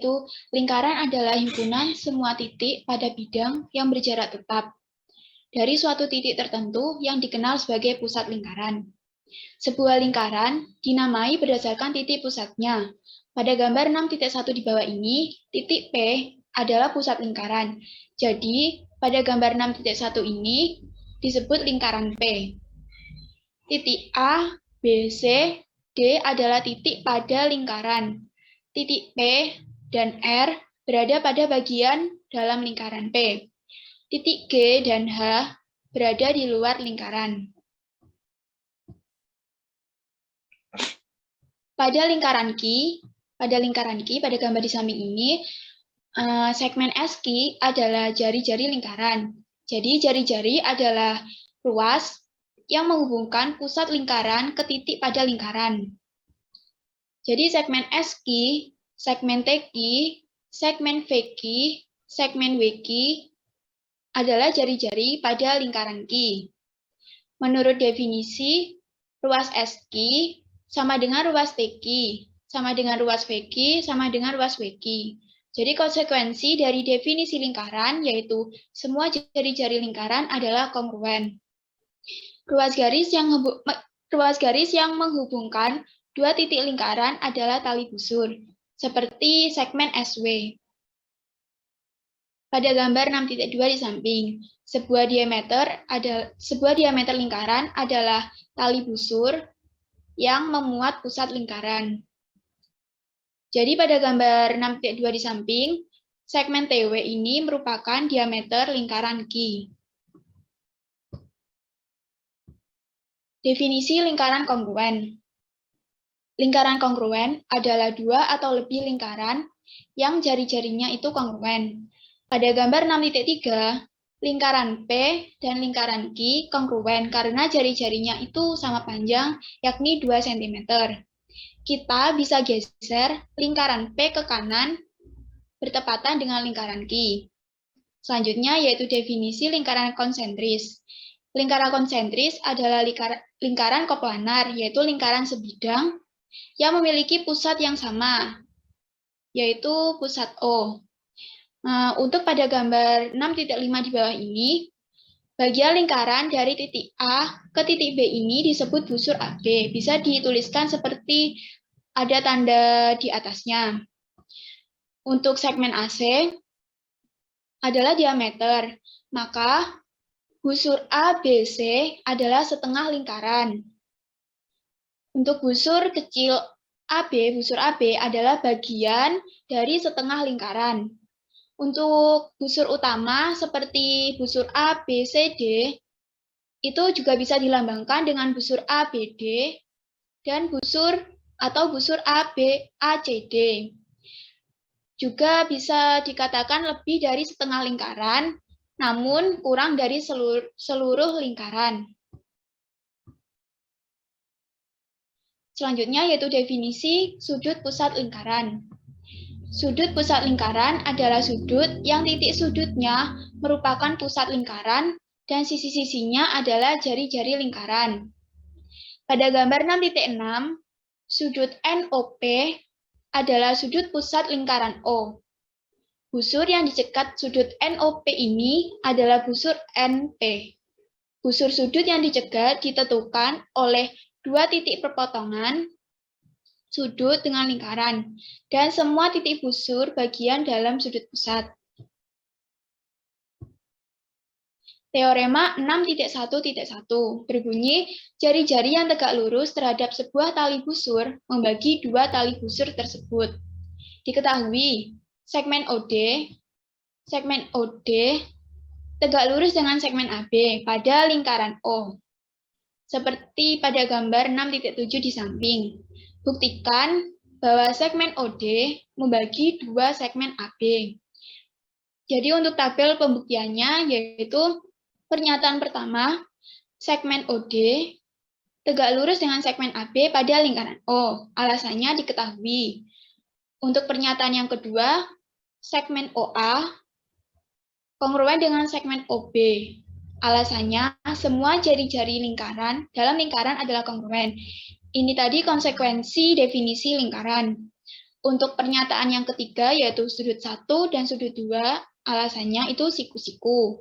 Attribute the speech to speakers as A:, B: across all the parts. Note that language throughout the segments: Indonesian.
A: yaitu lingkaran adalah himpunan semua titik pada bidang yang berjarak tetap dari suatu titik tertentu yang dikenal sebagai pusat lingkaran. Sebuah lingkaran dinamai berdasarkan titik pusatnya. Pada gambar 6.1 di bawah ini, titik P adalah pusat lingkaran. Jadi, pada gambar 6.1 ini disebut lingkaran P. Titik A, B, C, D adalah titik pada lingkaran. Titik P dan R berada pada bagian dalam lingkaran P. Titik G dan H berada di luar lingkaran. Pada lingkaran Q, pada gambar di samping ini, segmen SQ adalah jari-jari lingkaran. Jadi jari-jari adalah ruas yang menghubungkan pusat lingkaran ke titik pada lingkaran. Jadi segmen SQ, segmen TQ, segmen VQ, segmen WQ adalah jari-jari pada lingkaran Q. Menurut definisi, ruas SQ sama dengan ruas TQ, sama dengan ruas VQ, sama dengan ruas WQ. Jadi konsekuensi dari definisi lingkaran yaitu semua jari-jari lingkaran adalah kongruen. Ruas garis yang menghubungkan dua titik lingkaran adalah tali busur, seperti segmen SW. Pada gambar 6.2 di samping, sebuah diameter lingkaran adalah tali busur yang memuat pusat lingkaran. Jadi pada gambar 6.2 di samping, segmen TW ini merupakan diameter lingkaran Q. Definisi lingkaran kongruen. Lingkaran kongruen adalah dua atau lebih lingkaran yang jari-jarinya itu kongruen. Pada gambar 6.3, lingkaran P dan lingkaran Q kongruen karena jari-jarinya itu sama panjang, yakni 2 cm. Kita bisa geser lingkaran P ke kanan bertepatan dengan lingkaran Q. Selanjutnya yaitu definisi lingkaran konsentris. Lingkaran konsentris adalah lingkaran koplanar, yaitu lingkaran sebidang yang memiliki pusat yang sama, yaitu pusat O. Untuk pada gambar 6.5 di bawah ini, bagian lingkaran dari titik A ke titik B ini disebut busur AB. Bisa dituliskan seperti ada tanda di atasnya. Untuk segmen AC adalah diameter, maka busur ABC adalah setengah lingkaran. Untuk busur kecil AB, busur AB adalah bagian dari setengah lingkaran. Untuk busur utama seperti busur ABCD itu juga bisa dilambangkan dengan busur ABD dan busur ABACD. Juga bisa dikatakan lebih dari setengah lingkaran, namun kurang dari seluruh lingkaran. Selanjutnya yaitu definisi sudut pusat lingkaran. Sudut pusat lingkaran adalah sudut yang titik sudutnya merupakan pusat lingkaran dan sisi-sisinya adalah jari-jari lingkaran. Pada gambar 6.6, sudut NOP adalah sudut pusat lingkaran O. Busur yang dicekat sudut NOP ini adalah busur NP. Busur sudut yang dicegat ditentukan oleh dua titik perpotongan sudut dengan lingkaran, dan semua titik busur bagian dalam sudut pusat. Teorema 6.1.1 berbunyi, jari-jari yang tegak lurus terhadap sebuah tali busur membagi dua tali busur tersebut. Diketahui, segmen OD tegak lurus dengan segmen AB pada lingkaran O. Seperti pada gambar 6.7 di samping. Buktikan bahwa segmen OD membagi dua segmen AB. Jadi untuk tabel pembuktiannya yaitu pernyataan pertama, segmen OD tegak lurus dengan segmen AB pada lingkaran O. Alasannya diketahui. Untuk pernyataan yang kedua, segmen OA kongruen dengan segmen OB. Alasannya, semua jari-jari lingkaran dalam lingkaran adalah kongruen. Ini tadi konsekuensi definisi lingkaran. Untuk pernyataan yang ketiga yaitu sudut 1 dan sudut 2, alasannya itu siku-siku.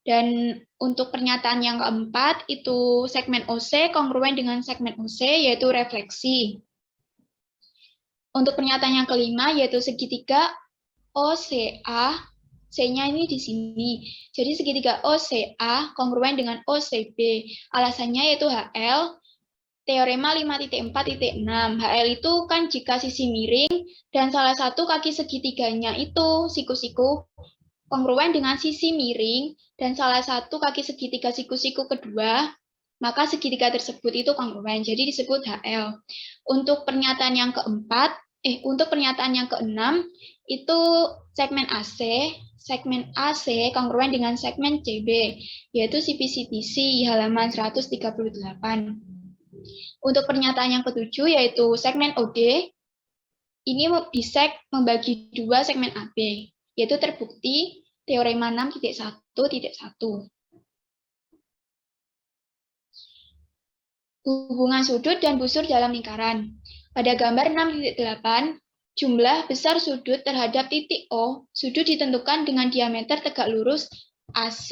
A: Dan untuk pernyataan yang keempat itu segmen OC kongruen dengan segmen OC yaitu refleksi. Untuk pernyataan yang kelima yaitu segitiga OCA, C-nya ini di sini. Jadi segitiga OCA kongruen dengan OCB. Alasannya yaitu HL, teorema 5.4.6. HL itu kan jika sisi miring dan salah satu kaki segitiganya itu siku-siku kongruen dengan sisi miring dan salah satu kaki segitiga siku-siku kedua, maka segitiga tersebut itu kongruen. Jadi disebut HL. Untuk pernyataan yang keempat, untuk pernyataan yang keenam itu segmen AC kongruen dengan segmen CB, yaitu CPCTC halaman 138. Untuk pernyataan yang ketujuh yaitu segmen OD, ini bisek membagi dua segmen AB, yaitu terbukti teorema 6.1.1. Hubungan sudut dan busur dalam lingkaran. Pada gambar 6.8, jumlah besar sudut terhadap titik O, sudut ditentukan dengan diameter tegak lurus AC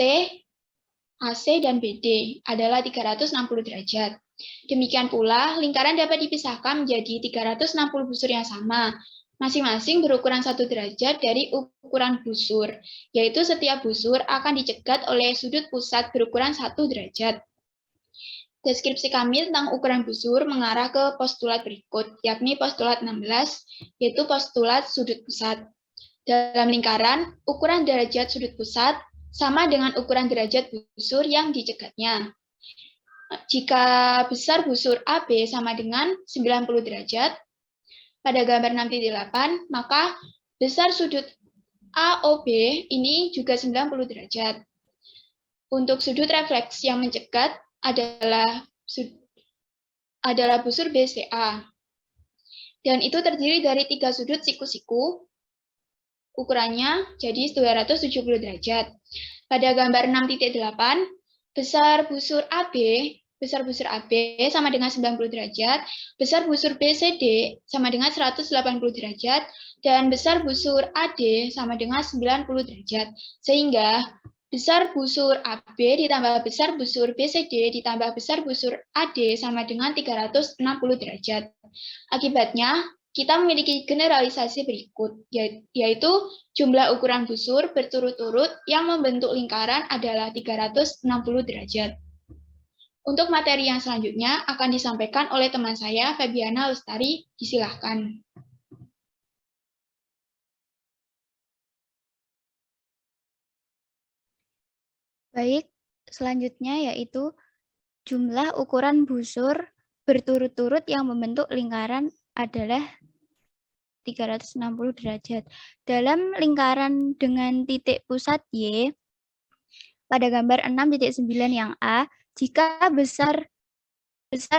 A: dan BD adalah 360 derajat. Demikian pula, lingkaran dapat dipisahkan menjadi 360 busur yang sama, masing-masing berukuran 1 derajat dari ukuran busur, yaitu setiap busur akan dicegat oleh sudut pusat berukuran 1 derajat. Deskripsi kami tentang ukuran busur mengarah ke postulat berikut, yakni postulat 16, yaitu postulat sudut pusat. Dalam lingkaran, ukuran derajat sudut pusat sama dengan ukuran derajat busur yang dicegatnya. Jika besar busur AB sama dengan 90 derajat, pada gambar 6.8, maka besar sudut AOB ini juga 90 derajat. Untuk sudut refleks yang mencegat adalah busur BCA. Dan itu terdiri dari 3 sudut siku-siku, ukurannya jadi 270 derajat. Pada gambar 6.8, besar busur AB sama dengan 90 derajat, besar busur BCD sama dengan 180 derajat, dan besar busur AD sama dengan 90 derajat. Sehingga besar busur AB ditambah besar busur BCD ditambah besar busur AD sama dengan 360 derajat. Akibatnya, kita memiliki generalisasi berikut, yaitu jumlah ukuran busur berturut-turut yang membentuk lingkaran adalah 360 derajat. Untuk materi yang selanjutnya akan disampaikan oleh teman saya, Febiana Lestari. Disilahkan.
B: Baik, selanjutnya yaitu jumlah ukuran busur berturut-turut yang membentuk lingkaran adalah 360 derajat. Dalam lingkaran dengan titik pusat Y, pada gambar 6.9 yang A, jika besar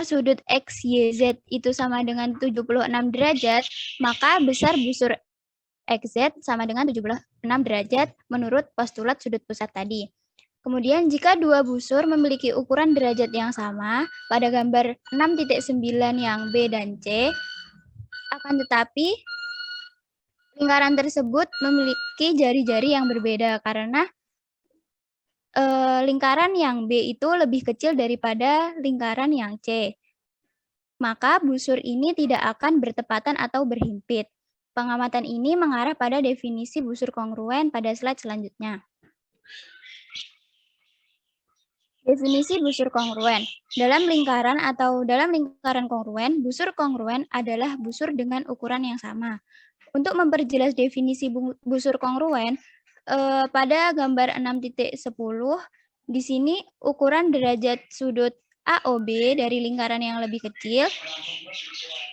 B: sudut X, Y, Z itu sama dengan 76 derajat, maka besar busur XZ sama dengan 76 derajat menurut postulat sudut pusat tadi. Kemudian jika dua busur memiliki ukuran derajat yang sama, pada gambar 6.9 yang B dan C, akan tetapi lingkaran tersebut memiliki jari-jari yang berbeda karena lingkaran yang B itu lebih kecil daripada lingkaran yang C. Maka busur ini tidak akan bertepatan atau berhimpit. Pengamatan ini mengarah pada definisi busur kongruen pada slide selanjutnya. Definisi busur kongruen. Dalam lingkaran atau dalam lingkaran kongruen, busur kongruen adalah busur dengan ukuran yang sama. Untuk memperjelas definisi busur kongruen, pada gambar 6.10, di sini ukuran derajat sudut AOB dari lingkaran yang lebih kecil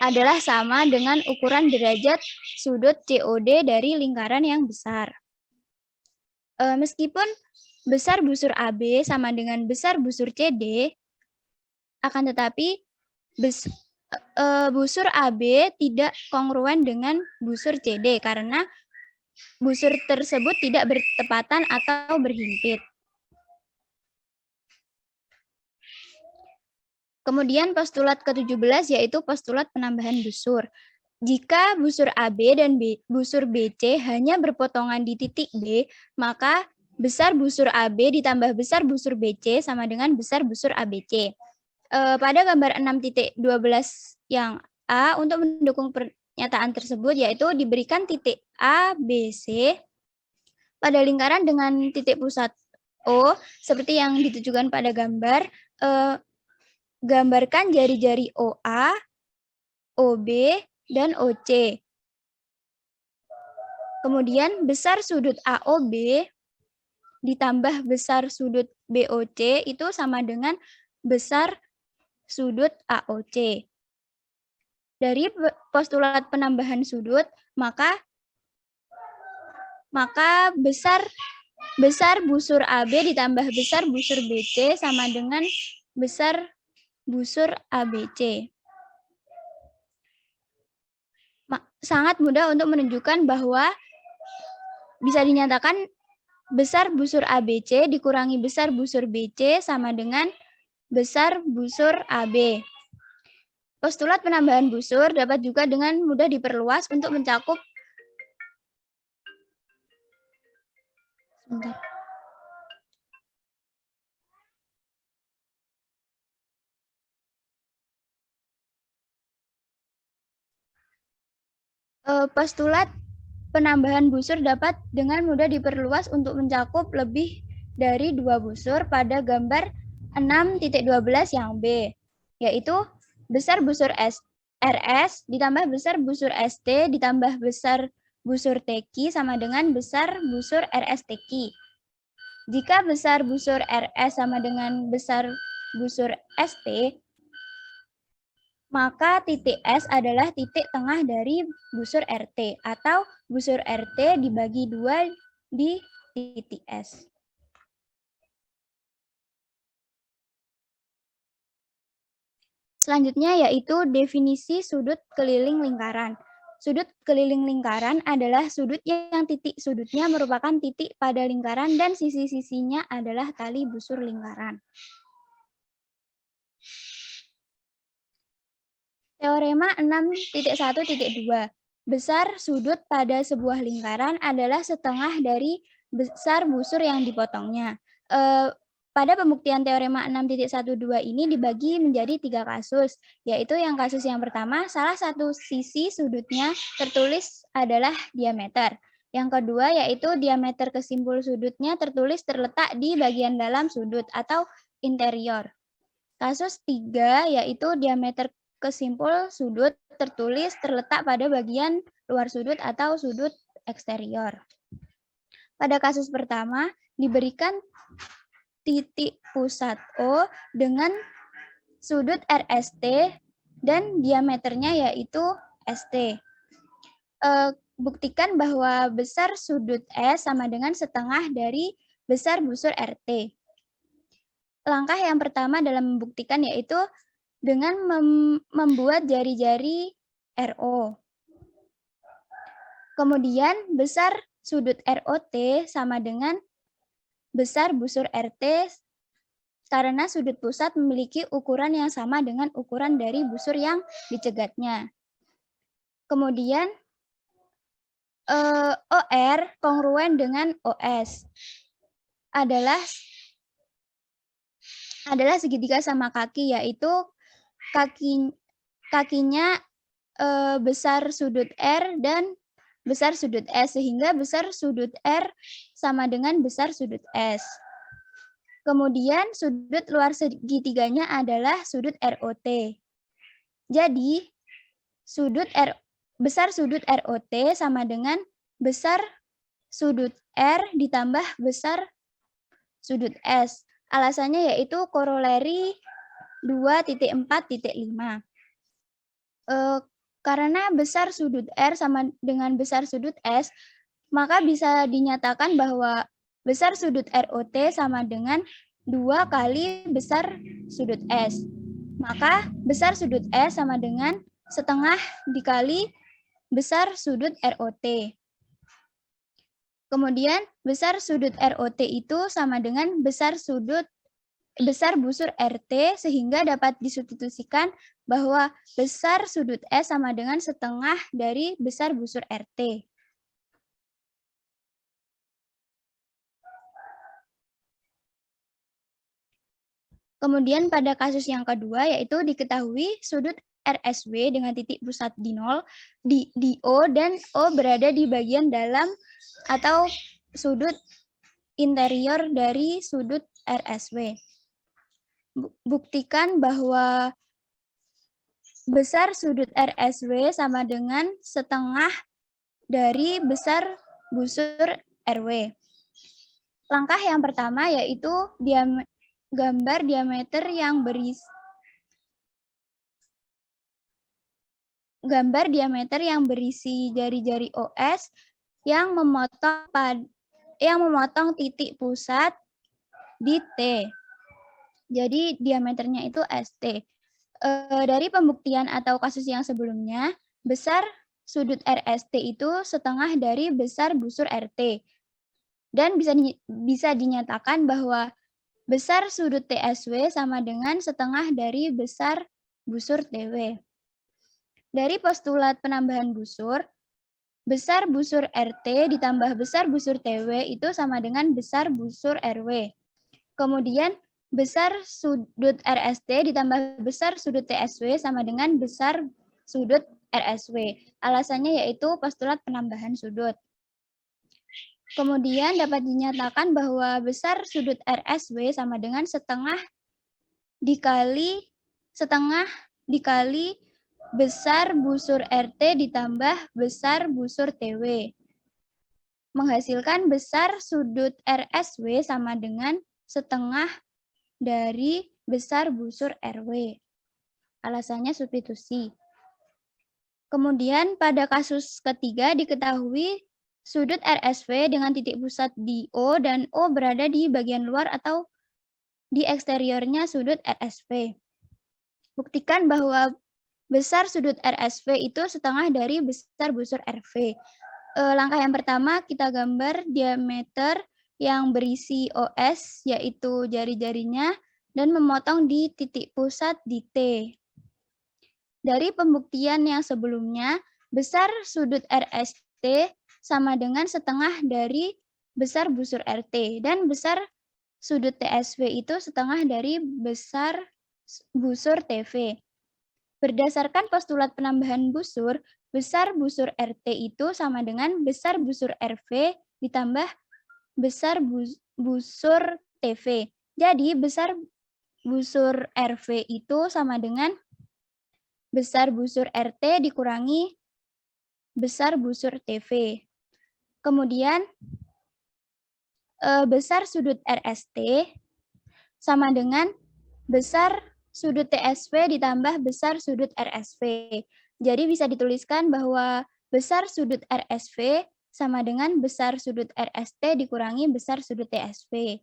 B: adalah sama dengan ukuran derajat sudut COD dari lingkaran yang besar. Meskipun besar busur AB sama dengan besar busur CD, akan tetapi busur AB tidak kongruen dengan busur CD karena busur tersebut tidak bertepatan atau berhimpit. Kemudian postulat ke-17 yaitu postulat penambahan busur. Jika busur AB dan busur BC hanya berpotongan di titik B, maka besar busur AB ditambah besar busur BC sama dengan besar busur ABC. Pada gambar 6.12 yang A, untuk mendukung pernyataan tersebut, yaitu diberikan titik A, B, C pada lingkaran dengan titik pusat O, seperti yang ditujukan pada gambar. Gambarkan jari-jari OA, OB, dan OC. Kemudian besar sudut AOB ditambah besar sudut BOC itu sama dengan besar sudut AOC. Dari postulat penambahan sudut, maka besar busur AB ditambah besar busur BC sama dengan besar busur ABC. Sangat mudah untuk menunjukkan bahwa bisa dinyatakan besar busur ABC dikurangi besar busur BC sama dengan besar busur AB. Postulat penambahan busur dapat juga dengan mudah diperluas untuk mencakup postulat penambahan busur dapat dengan mudah diperluas untuk mencakup lebih dari 2 busur pada gambar 6.12 yang B, yaitu besar busur RS ditambah besar busur ST ditambah besar busur TQ sama dengan besar busur RS TQ. Jika besar busur RS sama dengan besar busur ST, maka titik S adalah titik tengah dari busur RT, atau busur RT dibagi 2 di titik S. Selanjutnya yaitu definisi sudut keliling lingkaran. Sudut keliling lingkaran adalah sudut yang titik sudutnya merupakan titik pada lingkaran dan sisi-sisinya adalah tali busur lingkaran. Teorema 6.1.2. Besar sudut pada sebuah lingkaran adalah setengah dari besar busur yang dipotongnya. Pada pembuktian teorema 6.12 ini dibagi menjadi 3 kasus, yaitu yang kasus yang pertama, salah satu sisi sudutnya tertulis adalah diameter. Yang kedua yaitu diameter kesimpul sudutnya tertulis terletak di bagian dalam sudut atau interior. Kasus 3 yaitu diameter kesimpul sudut tertulis terletak pada bagian luar sudut atau sudut eksterior. Pada kasus pertama, diberikan titik pusat O dengan sudut RST dan diameternya yaitu ST. Buktikan bahwa besar sudut S sama dengan setengah dari besar busur RT. Langkah yang pertama dalam membuktikan yaitu dengan membuat jari-jari RO. Kemudian besar sudut ROT sama dengan besar busur RT karena sudut pusat memiliki ukuran yang sama dengan ukuran dari busur yang dicegatnya. Kemudian OR kongruen dengan OS adalah segitiga sama kaki, yaitu kakinya besar sudut R dan besar sudut S, sehingga besar sudut R sama dengan besar sudut S. Kemudian sudut luar segitiganya adalah sudut ROT. Jadi besar sudut ROT sama dengan besar sudut R ditambah besar sudut S. Alasannya yaitu koroleri 2.4.5. Karena besar sudut R sama dengan besar sudut S, maka bisa dinyatakan bahwa besar sudut ROT sama dengan 2 kali besar sudut S. Maka besar sudut S sama dengan setengah dikali besar sudut ROT. Kemudian besar sudut ROT itu sama dengan besar sudut besar busur RT sehingga dapat disubstitusikan bahwa besar sudut S sama dengan setengah dari besar busur RT. Kemudian pada kasus yang kedua yaitu diketahui sudut RSW dengan titik pusat di 0, di O dan O berada di bagian dalam atau sudut interior dari sudut RSW. Buktikan bahwa besar sudut RSW sama dengan setengah dari besar busur RW. Langkah yang pertama yaitu gambar diameter yang berisi jari-jari OS yang memotong titik pusat di T. Jadi diameternya itu ST. Dari pembuktian atau kasus yang sebelumnya, besar sudut RST itu setengah dari besar busur RT. Dan bisa dinyatakan bahwa besar sudut TSW sama dengan setengah dari besar busur TW. Dari postulat penambahan busur, besar busur RT ditambah besar busur TW itu sama dengan besar busur RW. Kemudian besar sudut RST ditambah besar sudut TSW sama dengan besar sudut RSW. Alasannya yaitu postulat penambahan sudut. Kemudian dapat dinyatakan bahwa besar sudut RSW sama dengan setengah dikali besar busur RT ditambah besar busur TW. Menghasilkan besar sudut RSW sama dengan setengah dari besar busur RW. Alasannya substitusi. Kemudian pada kasus ketiga diketahui sudut RSW dengan titik pusat di O dan O berada di bagian luar atau di eksteriornya sudut RSW. Buktikan bahwa besar sudut RSW itu setengah dari besar busur RV. Langkah yang pertama kita gambar diameter yang berisi OS yaitu jari-jarinya dan memotong di titik pusat di T. Dari pembuktian yang sebelumnya, besar sudut RST sama dengan setengah dari besar busur RT dan besar sudut TSW itu setengah dari besar busur TV. Berdasarkan postulat penambahan busur, besar busur RT itu sama dengan besar busur RV ditambah besar busur TV. Jadi besar busur RV itu sama dengan besar busur RT dikurangi besar busur TV. Kemudian besar sudut RST sama dengan besar sudut TSV ditambah besar sudut RSV. Jadi bisa dituliskan bahwa besar sudut RSV sama dengan besar sudut RST dikurangi besar sudut TSV.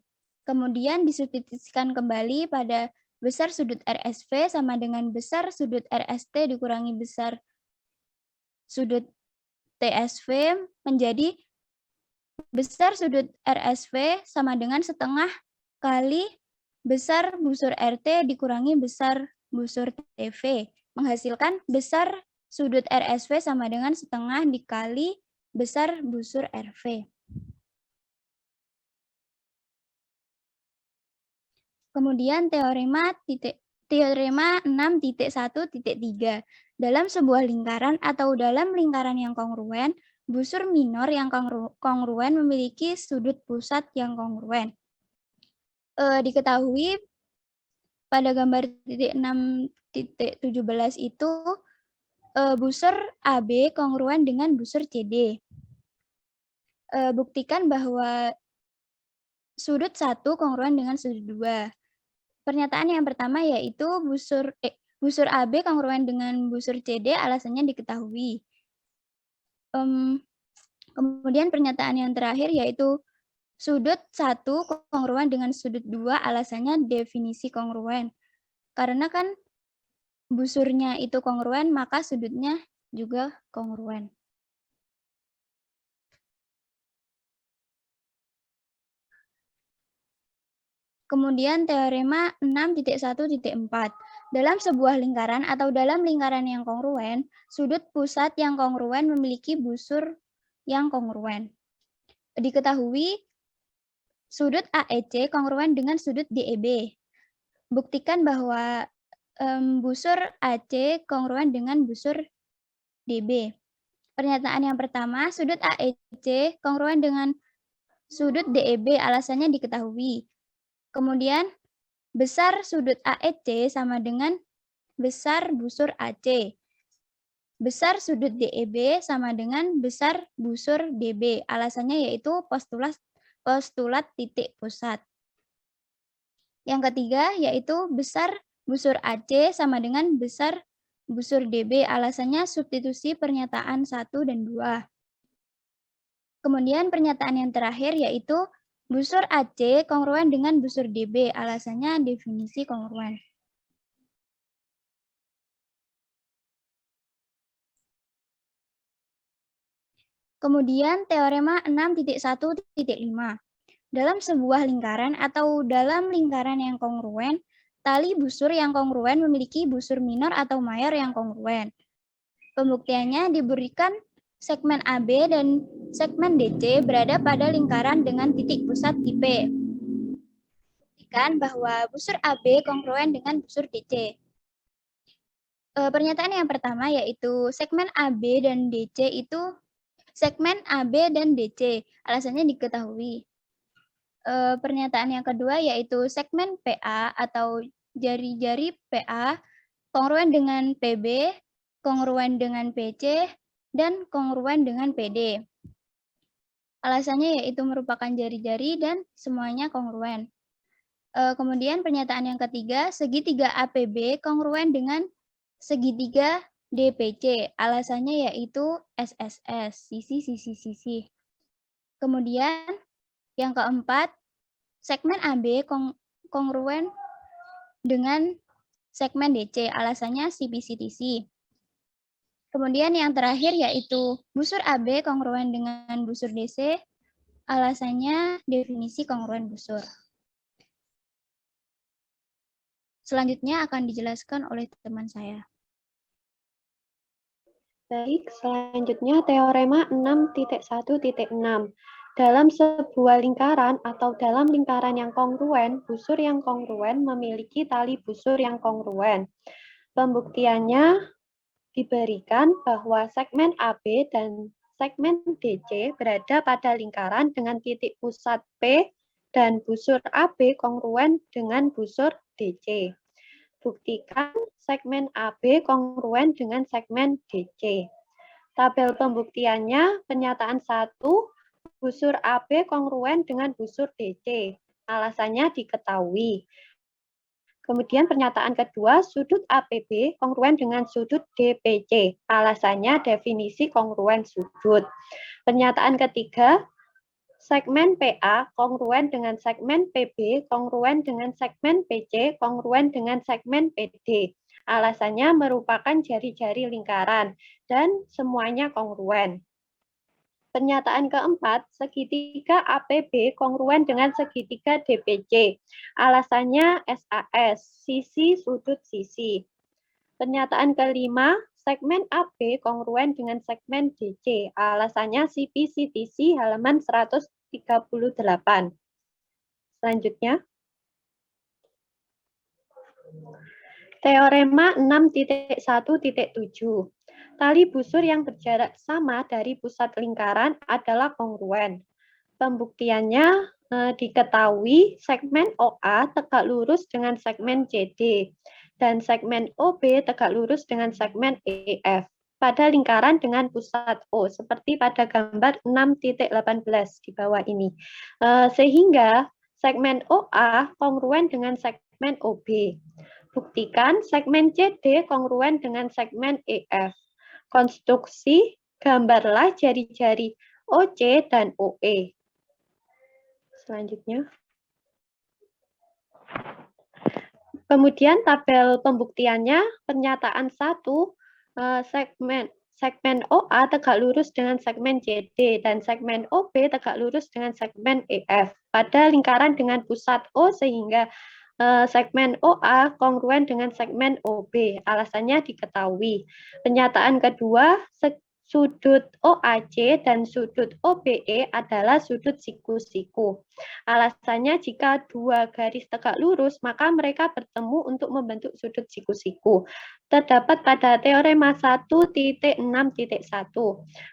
B: Kemudian disubstitusikan kembali pada besar sudut RSV sama dengan besar sudut RST dikurangi besar sudut TSV menjadi besar sudut RSV sama dengan setengah kali besar busur RT dikurangi besar busur TV, menghasilkan besar sudut RSV sama dengan setengah dikali besar busur RV. Kemudian teorema 6.1.3. Dalam sebuah lingkaran atau dalam lingkaran yang kongruen, busur minor yang kongruen memiliki sudut pusat yang kongruen. Diketahui pada gambar titik 6.17 itu busur AB kongruen dengan busur CD. Buktikan bahwa sudut 1 kongruen dengan sudut 2. Pernyataan yang pertama yaitu busur AB kongruen dengan busur CD, alasannya diketahui. Kemudian pernyataan yang terakhir yaitu sudut 1 kongruen dengan sudut 2, alasannya definisi kongruen. Karena kan busurnya itu kongruen, maka sudutnya juga kongruen. Kemudian teorema 6.1.4. Dalam sebuah lingkaran atau dalam lingkaran yang kongruen, sudut pusat yang kongruen memiliki busur yang kongruen. Diketahui sudut AEC kongruen dengan sudut DEB. Buktikan bahwa busur AC kongruen dengan busur DB. Pernyataan yang pertama, sudut AEC kongruen dengan sudut DEB, alasannya diketahui. Kemudian, besar sudut AEC sama dengan besar busur AC. Besar sudut DEB sama dengan besar busur DB. Alasannya yaitu postulat titik pusat. Yang ketiga yaitu besar busur AC sama dengan besar busur DB. Alasannya substitusi pernyataan 1 dan 2. Kemudian pernyataan yang terakhir yaitu busur AC kongruen dengan busur DB. Alasannya definisi kongruen. Kemudian teorema 6.1.5. Dalam sebuah lingkaran atau dalam lingkaran yang kongruen, tali busur yang kongruen memiliki busur minor atau mayor yang kongruen. Pembuktiannya diberikan segmen AB dan segmen DC berada pada lingkaran dengan titik pusat di P. Buktikan bahwa busur AB kongruen dengan busur DC. Pernyataan yang pertama yaitu segmen AB dan DC itu segmen AB dan DC. Alasannya diketahui. Pernyataan yang kedua yaitu segmen PA atau jari-jari PA kongruen dengan PB, kongruen dengan PC, dan kongruen dengan PD. Alasannya yaitu merupakan jari-jari dan semuanya kongruen. Kemudian pernyataan yang ketiga, segitiga APB kongruen dengan segitiga DPC. Alasannya yaitu SSS, sisi. Kemudian yang keempat, segmen AB kongruen dengan segmen DC. Alasannya CP-CTC. Kemudian yang terakhir yaitu busur AB kongruen dengan busur DC. Alasannya definisi kongruen busur. Selanjutnya akan dijelaskan oleh teman saya.
C: Baik, selanjutnya teorema 6.1.6. Dalam sebuah lingkaran atau dalam lingkaran yang kongruen, busur yang kongruen memiliki tali busur yang kongruen. Pembuktiannya diberikan bahwa segmen AB dan segmen DC berada pada lingkaran dengan titik pusat P dan busur AB kongruen dengan busur DC. Buktikan segmen AB kongruen dengan segmen DC. Tabel pembuktiannya, pernyataan 1, busur AB kongruen dengan busur DC. Alasannya diketahui. Kemudian pernyataan kedua, sudut APB kongruen dengan sudut DPC. Alasannya definisi kongruen sudut. Pernyataan ketiga, segmen PA kongruen dengan segmen PB, kongruen dengan segmen PC, kongruen dengan segmen PD. Alasannya merupakan jari-jari lingkaran dan semuanya kongruen. Pernyataan keempat, segitiga APB kongruen dengan segitiga DPC. Alasannya SAS, sisi sudut sisi. Pernyataan kelima, segmen AB kongruen dengan segmen DC. Alasannya CP-CTC halaman 138. Selanjutnya. Teorema 6.1.7. Tali busur yang berjarak sama dari pusat lingkaran adalah kongruen. Pembuktiannya diketahui segmen OA tegak lurus dengan segmen CD dan segmen OB tegak lurus dengan segmen EF pada lingkaran dengan pusat O seperti pada gambar 6.18 di bawah ini. Sehingga segmen OA kongruen dengan segmen OB. Buktikan segmen CD kongruen dengan segmen EF. Konstruksi, gambarlah jari-jari OC dan OE. Selanjutnya. Kemudian tabel pembuktiannya, pernyataan 1, segmen OA tegak lurus dengan segmen CD dan segmen OB tegak lurus dengan segmen EF pada lingkaran dengan pusat O sehingga segmen OA kongruen dengan segmen OB. Alasannya diketahui. Pernyataan kedua, sudut OAC dan sudut OBE adalah sudut siku-siku. Alasannya jika dua garis tegak lurus, maka mereka bertemu untuk membentuk sudut siku-siku. Terdapat pada teorema 1.6.1.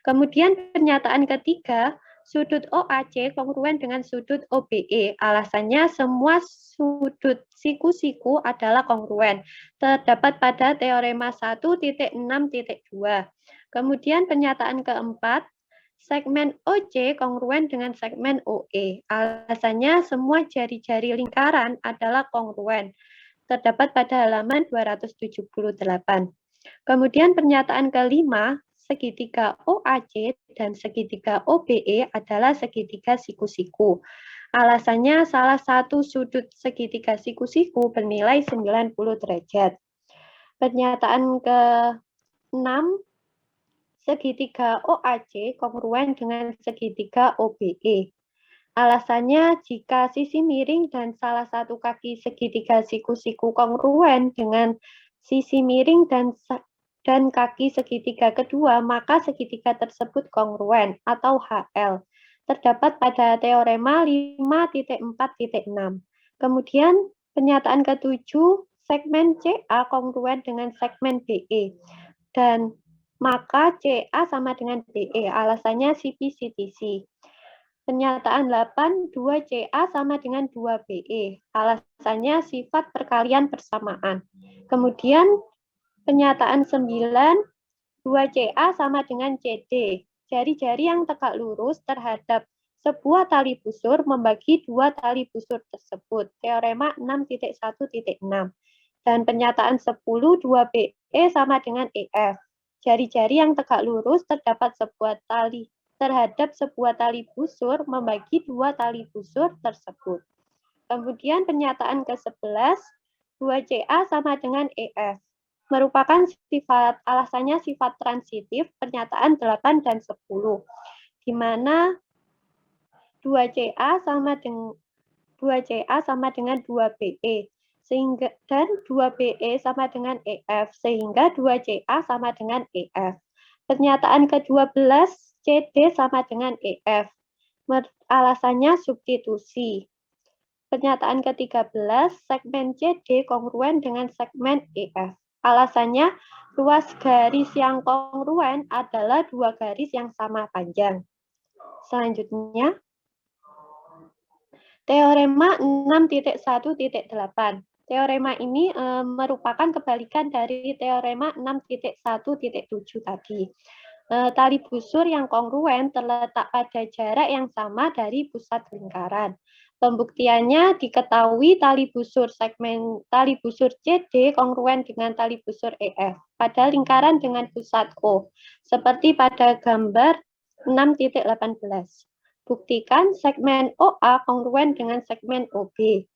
C: Kemudian pernyataan ketiga, sudut OAC kongruen dengan sudut OBE. Alasannya semua sudut siku-siku adalah kongruen. Terdapat pada teorema 1.6.2. Kemudian pernyataan keempat, segmen OC kongruen dengan segmen OE. Alasannya semua jari-jari lingkaran adalah kongruen. Terdapat pada halaman 278. Kemudian pernyataan kelima, segitiga OAC dan segitiga OBE adalah segitiga siku-siku. Alasannya salah satu sudut segitiga siku-siku bernilai 90 derajat. Pernyataan ke-6, segitiga OAC kongruen dengan segitiga OBE. Alasannya jika sisi miring dan salah satu kaki segitiga siku-siku kongruen dengan sisi miring dan kaki segitiga kedua, maka segitiga tersebut kongruen atau HL. Terdapat pada teorema 5.4.6. Kemudian pernyataan ketujuh, segmen CA kongruen dengan segmen BE. Dan maka CA sama dengan BE. Alasannya CP-CTC. Pernyataan 8, 2CA sama dengan 2BE. Alasannya sifat perkalian persamaan. Kemudian pernyataan 9, 2CA sama dengan CD. Jari-jari yang tegak lurus terhadap sebuah tali busur membagi dua tali busur tersebut. Teorema 6.1.6. Dan pernyataan 10, 2BE sama dengan EF. Jari-jari yang tegak lurus terhadap sebuah tali busur membagi dua tali busur tersebut. Kemudian pernyataan ke-11, 2CA sama dengan EF. Merupakan alasannya sifat transitif pernyataan 8 dan 10. Di mana 2CA sama dengan 2BE. Dan 2BE sama dengan EF, sehingga 2CA sama dengan EF. Pernyataan ke-12, CD sama dengan EF. Alasannya substitusi. Pernyataan ke-13, segmen CD kongruen dengan segmen EF. Alasannya, ruas garis yang kongruen adalah dua garis yang sama panjang. Selanjutnya, teorema 6.1.8. Teorema ini merupakan kebalikan dari teorema 6.1.7 tadi. Tali busur yang kongruen terletak pada jarak yang sama dari pusat lingkaran. Pembuktiannya diketahui tali busur CD kongruen dengan tali busur EF pada lingkaran dengan pusat O, seperti pada gambar 6.18. Buktikan segmen OA kongruen dengan segmen OB.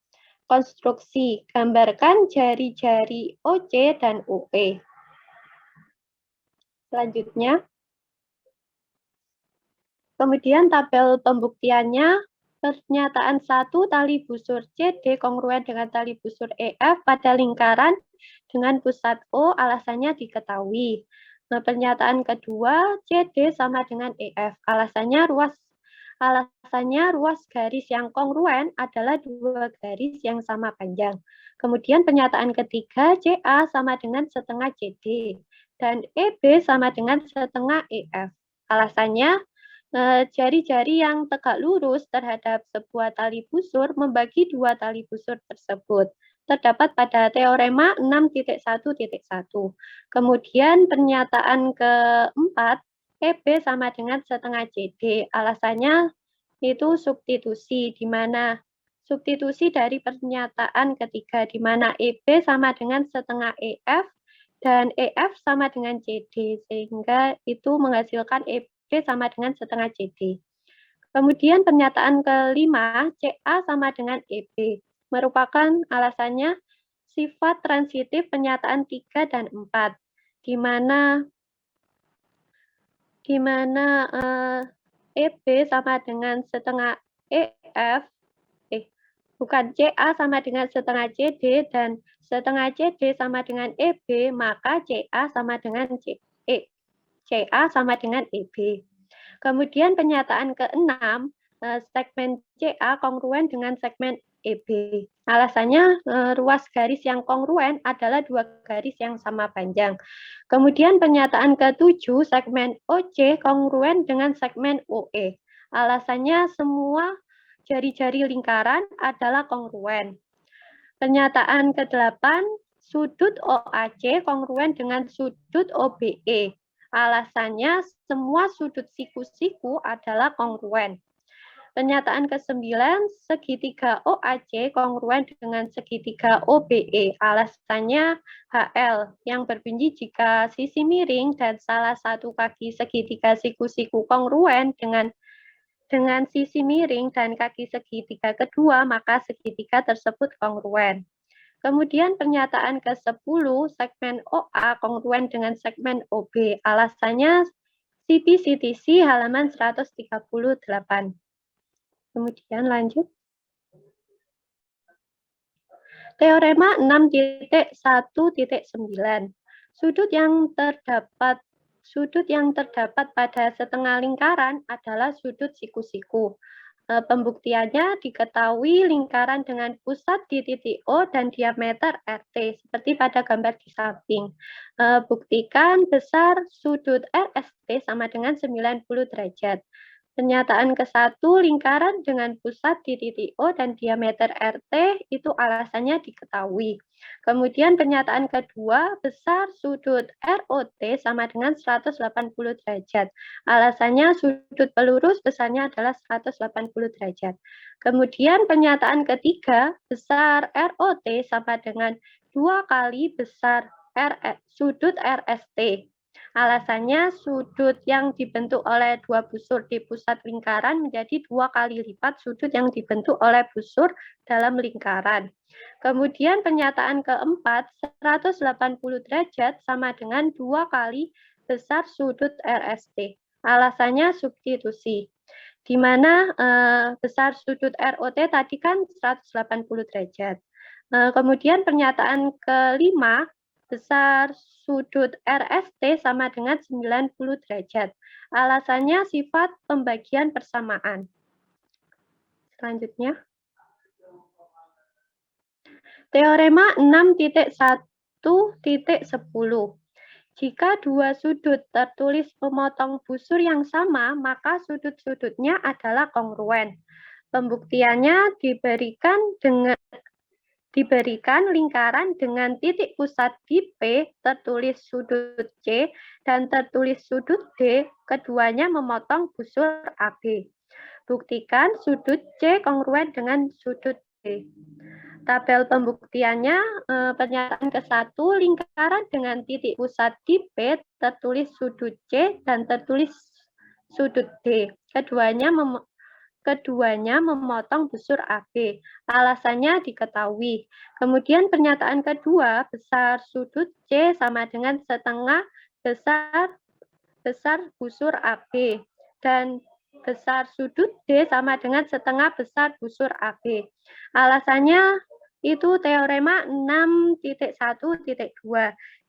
C: Konstruksi, gambarkan jari-jari OC dan OE. Selanjutnya, kemudian tabel pembuktiannya, pernyataan 1, tali busur CD kongruen dengan tali busur EF pada lingkaran dengan pusat O, alasannya diketahui. Nah, pernyataan kedua, CD sama dengan EF, alasannya ruas garis yang kongruen adalah dua garis yang sama panjang. Kemudian pernyataan ketiga, CA sama dengan setengah CD dan EB sama dengan setengah EF. Alasannya, jari-jari yang tegak lurus terhadap sebuah tali busur membagi dua tali busur tersebut. Terdapat pada teorema 6.1.1. Kemudian pernyataan keempat, EB sama dengan setengah CD. Alasannya itu substitusi, di mana substitusi dari pernyataan ketiga, di mana EB sama dengan setengah EF dan EF sama dengan CD, sehingga itu menghasilkan EB sama dengan setengah CD. Kemudian pernyataan kelima, CA sama dengan EB, merupakan alasannya sifat transitif pernyataan 3 dan 4, di mana di mana EB sama dengan setengah EF, bukan, CA sama dengan setengah CD dan setengah CD sama dengan EB, maka CA sama dengan CA sama dengan EB. Kemudian pernyataan ke-6, segmen CA kongruen dengan segmen EB. Alasannya ruas garis yang kongruen adalah dua garis yang sama panjang. Kemudian pernyataan ke-7, segmen OC kongruen dengan segmen OE. Alasannya semua jari-jari lingkaran adalah kongruen. Pernyataan ke-8, sudut OAC kongruen dengan sudut OBE. Alasannya semua sudut siku-siku adalah kongruen. Pernyataan ke-9, segitiga OAC kongruen dengan segitiga OBE. Alasannya HL yang berbunyi jika sisi miring dan salah satu kaki segitiga siku-siku kongruen dengan sisi miring dan kaki segitiga kedua, maka segitiga tersebut kongruen. Kemudian pernyataan ke-10, segmen OA kongruen dengan segmen OB. Alasannya CP-CTC halaman 138. Kemudian lanjut. Teorema 6.1.9. Sudut yang terdapat pada setengah lingkaran adalah sudut siku-siku. Pembuktiannya diketahui lingkaran dengan pusat di titik O dan diameter RT, seperti pada gambar di samping. Buktikan besar sudut RST sama dengan 90 derajat. Pernyataan ke-1, lingkaran dengan pusat di titik O dan diameter RT, itu alasannya diketahui. Kemudian pernyataan kedua, besar sudut ROT sama dengan 180 derajat. Alasannya sudut pelurus besarnya adalah 180 derajat. Kemudian pernyataan ketiga, besar ROT sama dengan 2 kali besar sudut RST. Alasannya sudut yang dibentuk oleh dua busur di pusat lingkaran menjadi 2 kali lipat sudut yang dibentuk oleh busur dalam lingkaran. Kemudian pernyataan keempat, 180 derajat sama dengan 2 kali besar sudut RST. Alasannya substitusi, di mana besar sudut ROT tadi kan 180 derajat. Kemudian pernyataan kelima, besar sudut RST sama dengan 90 derajat. Alasannya sifat pembagian persamaan. Selanjutnya. Teorema 6.1.10. Jika dua sudut tertulis memotong busur yang sama, maka sudut-sudutnya adalah kongruen. Pembuktiannya diberikan lingkaran dengan titik pusat di P, tertulis sudut C, dan tertulis sudut D, keduanya memotong busur AB. Buktikan sudut C kongruen dengan sudut D. Tabel pembuktiannya, pernyataan ke-1, lingkaran dengan titik pusat di P, tertulis sudut C, dan tertulis sudut D. Keduanya memotong busur AB. Alasannya diketahui. Kemudian pernyataan kedua, besar sudut C sama dengan setengah besar busur AB. Dan besar sudut D sama dengan setengah besar busur AB. Alasannya itu teorema 6.1.2,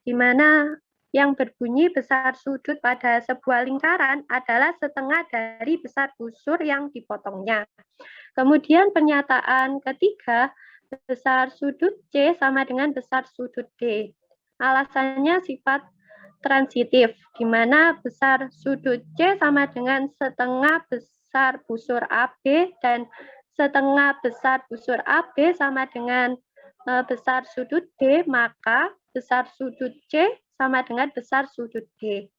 C: di mana yang berbunyi besar sudut pada sebuah lingkaran adalah setengah dari besar busur yang dipotongnya. Kemudian pernyataan ketiga, besar sudut C sama dengan besar sudut D. Alasannya sifat transitif, di mana besar sudut C sama dengan setengah besar busur AB dan setengah besar busur AB sama dengan besar sudut D, maka besar sudut C sama dengan besar sudut D.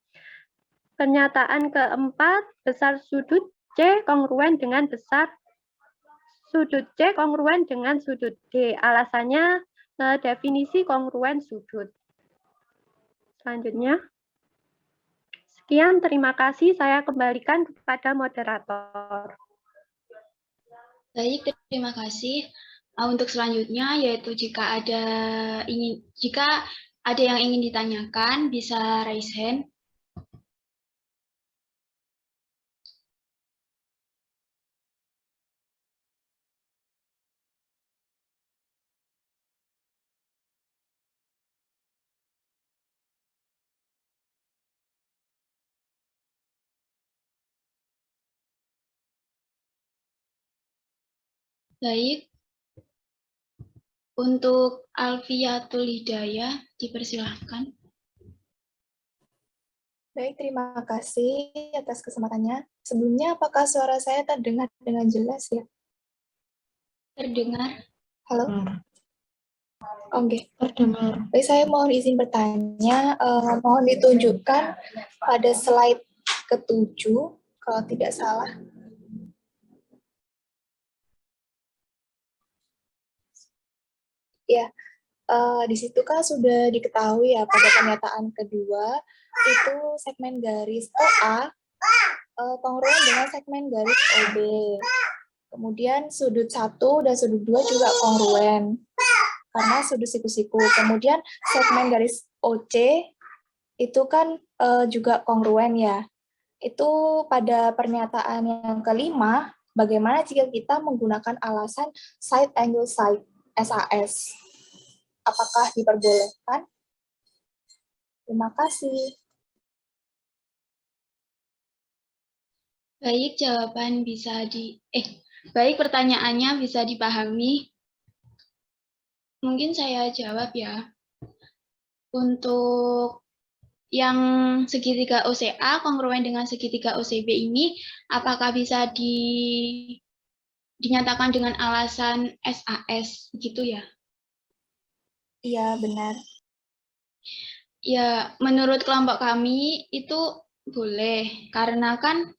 C: Pernyataan keempat, besar sudut C kongruen dengan besar sudut C kongruen dengan sudut D. Alasannya definisi kongruen sudut. Selanjutnya. Sekian, terima kasih. Saya kembalikan kepada moderator.
A: Baik, terima kasih. Untuk selanjutnya yaitu jika ada yang ingin ditanyakan bisa raise hand. Baik, untuk Alfiatul Hidayah dipersilahkan.
D: Baik, terima kasih atas kesempatannya. Sebelumnya, apakah suara saya terdengar dengan jelas ya?
A: Terdengar?
D: Halo? Oke.
E: Terdengar.
D: Baik, saya mohon izin bertanya. Mohon ditunjukkan pada slide ke-7, kalau tidak salah. Ya, di situ kan sudah diketahui ya pada pernyataan kedua, itu segmen garis OA kongruen dengan segmen garis OB. Kemudian sudut 1 dan sudut 2 juga kongruen karena sudut siku-siku. Kemudian segmen garis OC itu kan juga kongruen ya. Itu pada pernyataan yang kelima, bagaimana jika kita menggunakan alasan side angle side SAS? Apakah diperbolehkan? Terima kasih.
A: Baik, jawaban bisa baik, pertanyaannya bisa dipahami. Mungkin saya jawab ya. Untuk yang segitiga OCA kongruen dengan segitiga OCB ini, apakah bisa dinyatakan dengan alasan SAS, begitu ya?
D: Iya, benar.
A: Ya, menurut kelompok kami itu boleh, karena kan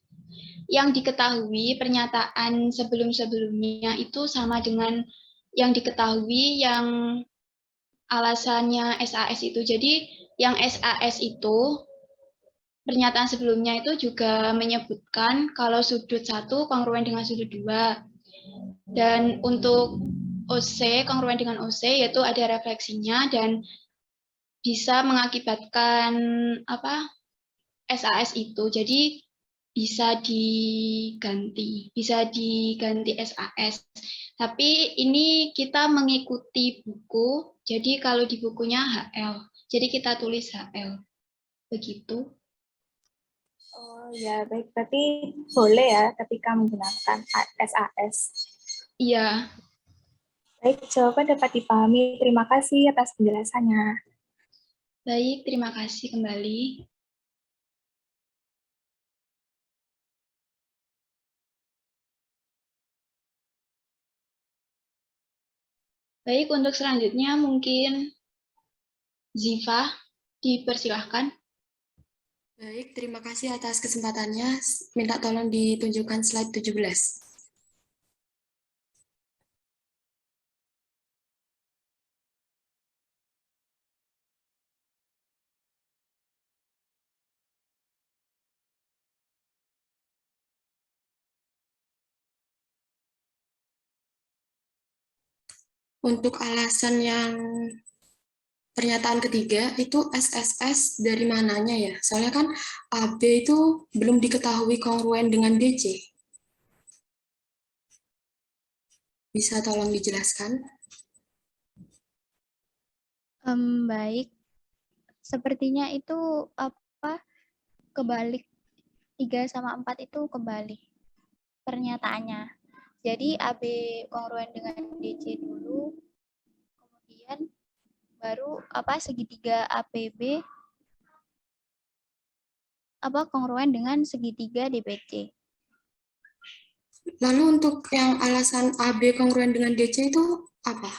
A: yang diketahui pernyataan sebelum-sebelumnya itu sama dengan yang diketahui yang alasannya SAS itu. Jadi yang SAS itu pernyataan sebelumnya itu juga menyebutkan kalau sudut 1 kongruen dengan sudut 2. Dan untuk OC kongruen dengan OC yaitu ada refleksinya dan bisa mengakibatkan SAS itu. Jadi bisa diganti SAS. Tapi ini kita mengikuti buku, jadi kalau di bukunya HL, jadi kita tulis HL. Begitu.
D: Oh ya, baik. Berarti boleh ya ketika menggunakan SAS.
A: Iya.
D: Baik, jawaban dapat dipahami. Terima kasih atas penjelasannya.
A: Baik, terima kasih kembali. Baik, untuk selanjutnya mungkin Ziva, dipersilahkan.
F: Baik, terima kasih atas kesempatannya. Minta tolong ditunjukkan slide 17. Untuk alasan yang pernyataan ketiga, itu SSS dari mananya ya? Soalnya kan AB itu belum diketahui kongruen dengan DC. Bisa tolong dijelaskan?
B: Baik. Sepertinya itu kebalik. 3 sama 4 itu kebalik pernyataannya. Jadi AB kongruen dengan DC dulu, kemudian baru segitiga APB kongruen dengan segitiga DPC.
F: Lalu untuk yang alasan AB kongruen dengan DC itu apa?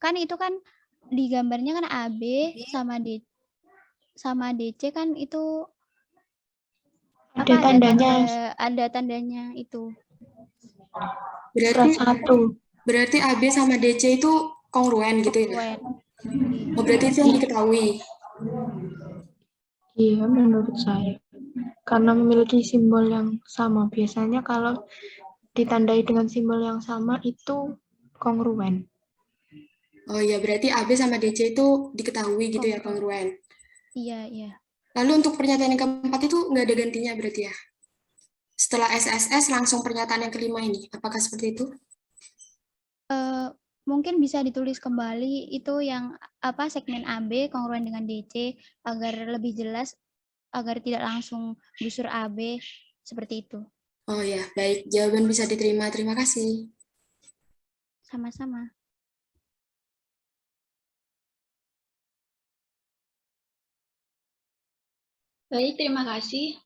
B: Kan itu kan di gambarnya kan AB sama DC kan itu
E: Ada tandanya.
B: Ada tandanya itu.
F: Berarti AB sama DC itu kongruen gitu ya? Oh, berarti itu yang diketahui.
E: Iya, menurut saya. Karena memiliki simbol yang sama. Biasanya kalau ditandai dengan simbol yang sama itu kongruen.
F: Oh iya, berarti AB sama DC itu diketahui gitu ya, kongruen.
B: Iya, iya.
F: Lalu untuk pernyataan yang keempat itu nggak ada gantinya berarti ya? Setelah SSS langsung pernyataan yang kelima ini, apakah seperti itu?
B: mungkin bisa ditulis kembali itu yang apa segmen AB kongruen dengan DC agar lebih jelas, agar tidak langsung busur AB seperti itu.
F: Oh ya, baik. Jawaban bisa diterima. Terima kasih.
B: Sama-sama.
A: Baik, terima kasih.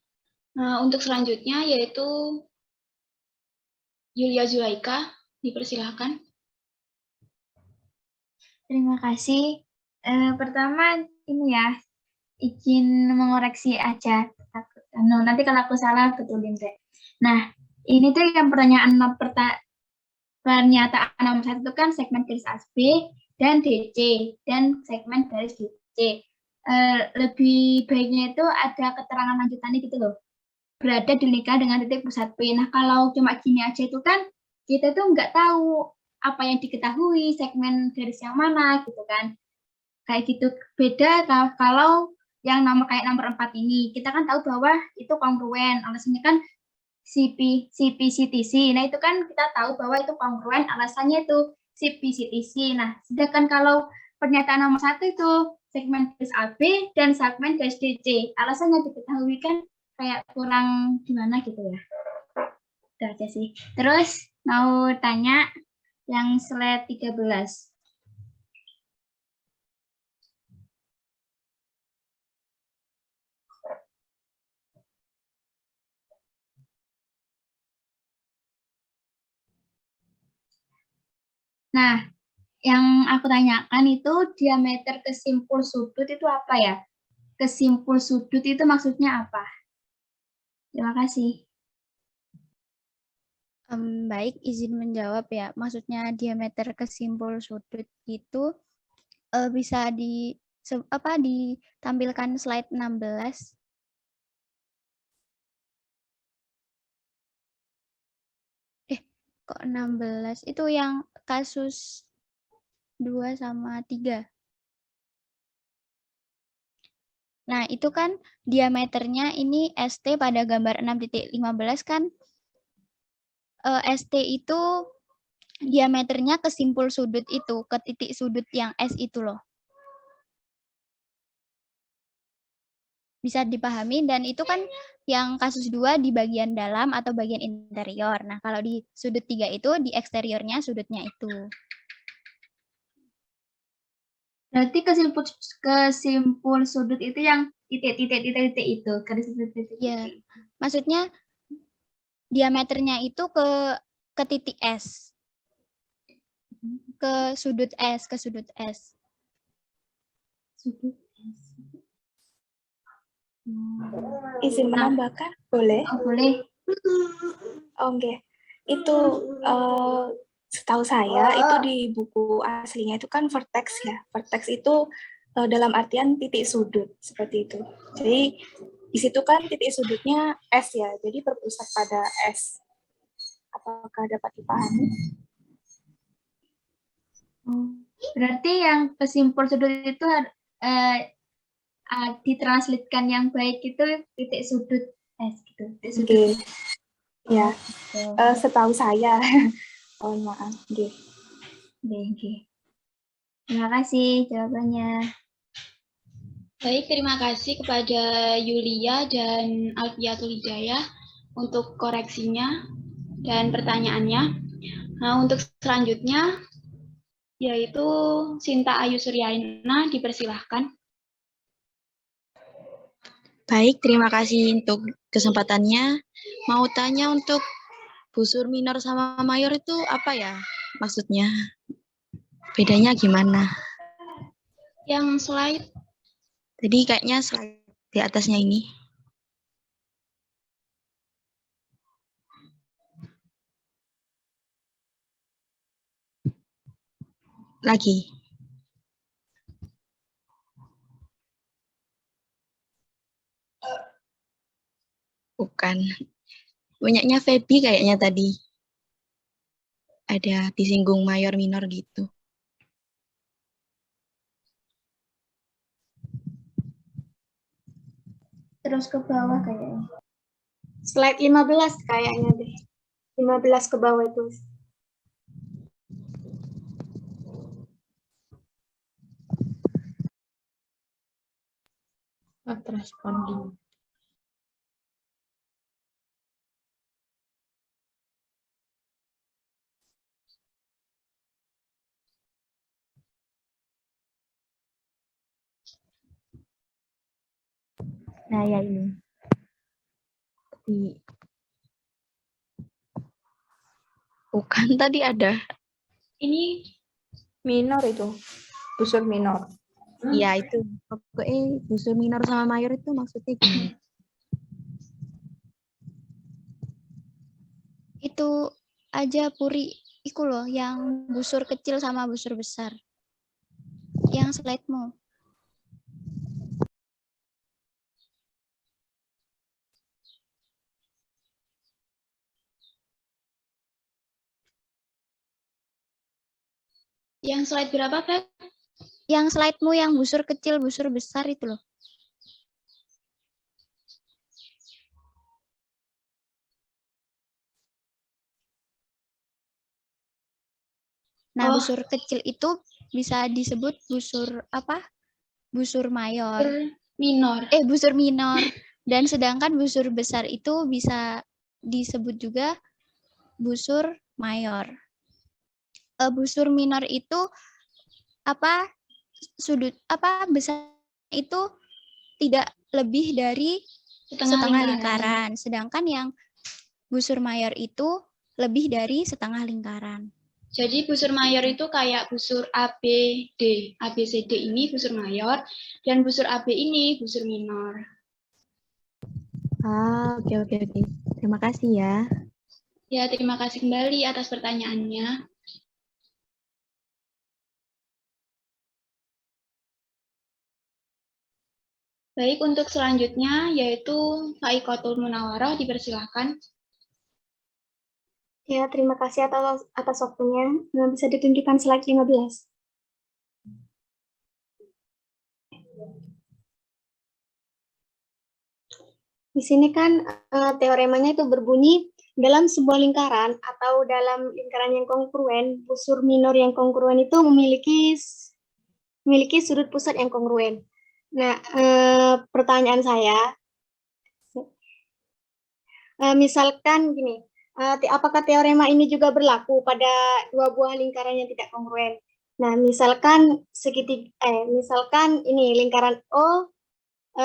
A: Nah, untuk selanjutnya yaitu Yulia Zulaika, dipersilahkan.
G: Terima kasih. Pertama ini ya, izin mengoreksi aja. Nanti kalau aku salah betulin deh. Nah, ini tuh yang pernyataan nomor 1 itu kan segmen garis AB dan DC dan segmen garis DC. Lebih baiknya itu ada keterangan lanjutannya gitu loh. Berada di lingkaran dengan titik pusat P. Nah, kalau cuma gini aja itu kan kita tuh nggak tahu apa yang diketahui, segmen garis yang mana gitu kan. Kayak gitu. Beda kalau yang kayak nomor 4 ini, kita kan tahu bahwa itu kongruen. Alasannya kan CP-CTC. Nah, itu kan kita tahu bahwa itu kongruen, alasannya itu CP-CTC. Nah, sedangkan kalau pernyataan nomor 1 itu segmen garis AB dan segmen garis DC. Alasannya diketahui kan kayak kurang gimana gitu ya. Udah aja sih. Terus mau tanya yang slide 13. Nah, yang aku tanyakan itu diameter kesimpul sudut itu apa ya? Kesimpul sudut itu maksudnya apa? Terima kasih.
B: Baik, izin menjawab ya. Maksudnya diameter kesimpul sudut itu bisa ditampilkan slide 16. Kok 16? Itu yang kasus 2 sama 3. Nah, itu kan diameternya ini ST pada gambar 6.15 kan. ST itu diameternya ke simpul sudut itu, ke titik sudut yang S itu loh. Bisa dipahami, dan itu kan yang kasus 2 di bagian dalam atau bagian interior. Nah, kalau di sudut 3 itu di eksteriornya sudutnya itu.
G: Berarti kesimpul sudut itu yang titik-titik itu, garis titik-titik.
B: Ya, maksudnya diameternya itu ke titik S. Ke sudut S, ke sudut S.
G: Sudut S.
D: Izin menambahkan, boleh?
G: Oh, boleh.
D: Oke, itu setahu saya itu di buku aslinya itu kan vertex ya. Vertex itu dalam artian titik sudut seperti itu. Jadi di situ kan titik sudutnya S ya, jadi berpusat pada S. Apakah dapat dipahami?
G: Berarti yang kesimpul sudut itu ditranslitkan yang baik itu titik sudut S gitu. Titik sudut.
D: Oke. Ya, setahu saya. Mohon maaf. Oke.
G: Terima kasih jawabannya.
A: Baik, terima kasih kepada Yulia dan Alfiatul Hidayah untuk koreksinya dan pertanyaannya. Nah, untuk selanjutnya yaitu Sinta Ayu Suryana, dipersilahkan.
H: Baik, terima kasih untuk kesempatannya. Mau tanya untuk busur minor sama mayor itu apa ya maksudnya? Bedanya gimana?
A: Yang slide.
H: Jadi kayaknya slide di atasnya ini. Lagi. Bukan. Punyanya Feby kayaknya tadi. Ada disinggung mayor minor gitu.
G: Terus ke bawah kayaknya.
I: Slide 15 kayaknya deh. 15 ke bawah itu.
E: not responding.
H: Nah, ya ini. Bukan, tadi ada.
A: Ini
E: Minor itu, busur minor.
H: Ya, itu. Pokoknya busur minor sama mayor itu maksudnya gimana?
B: Itu aja Puri, iku loh yang busur kecil sama busur besar. Yang slide-mu.
A: yang slide berapa, Feb?
B: Yang slide-mu yang busur kecil, busur besar itu loh. Nah,
A: Oh.
B: busur kecil itu bisa disebut busur apa? Busur mayor.
A: Minor.
B: Busur minor. Dan sedangkan busur besar itu bisa disebut juga busur mayor. Busur minor itu apa? Sudut apa besar itu tidak lebih dari setengah lingkaran. Sedangkan yang busur mayor itu lebih dari setengah lingkaran.
A: Jadi busur mayor itu kayak busur ABD. ABCD ini busur mayor, dan busur AB ini busur minor.
H: Oke. Terima kasih ya.
A: Ya, terima kasih kembali atas pertanyaannya. Baik, untuk selanjutnya yaitu Faikotul Munawaroh, dipersilakan.
I: Ya, terima kasih atas waktunya. Nah, bisa ditunjukkan slide 15. Di sini kan teoremanya itu berbunyi dalam sebuah lingkaran atau dalam lingkaran yang kongruen, busur minor yang kongruen itu memiliki sudut pusat yang kongruen. Nah, pertanyaan saya, misalkan gini, apakah teorema ini juga berlaku pada dua buah lingkaran yang tidak kongruen? Nah, misalkan misalkan ini lingkaran O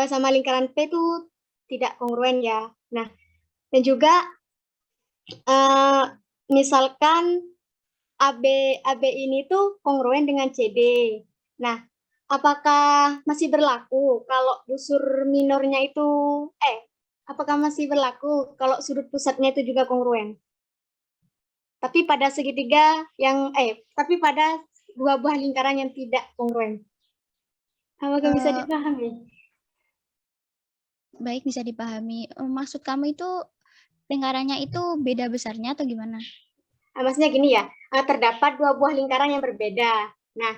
I: sama lingkaran P itu tidak kongruen ya. Nah, dan juga misalkan AB ini tuh kongruen dengan CD. Nah, apakah masih berlaku kalau busur minornya itu apakah masih berlaku kalau sudut pusatnya itu juga kongruen? Tapi pada segitiga yang tapi pada dua buah lingkaran yang tidak kongruen. Apakah bisa dipahami?
B: Baik, bisa dipahami. Maksud kamu itu lingkarannya itu beda besarnya atau gimana?
I: Maksudnya gini ya, terdapat dua buah lingkaran yang berbeda. Nah,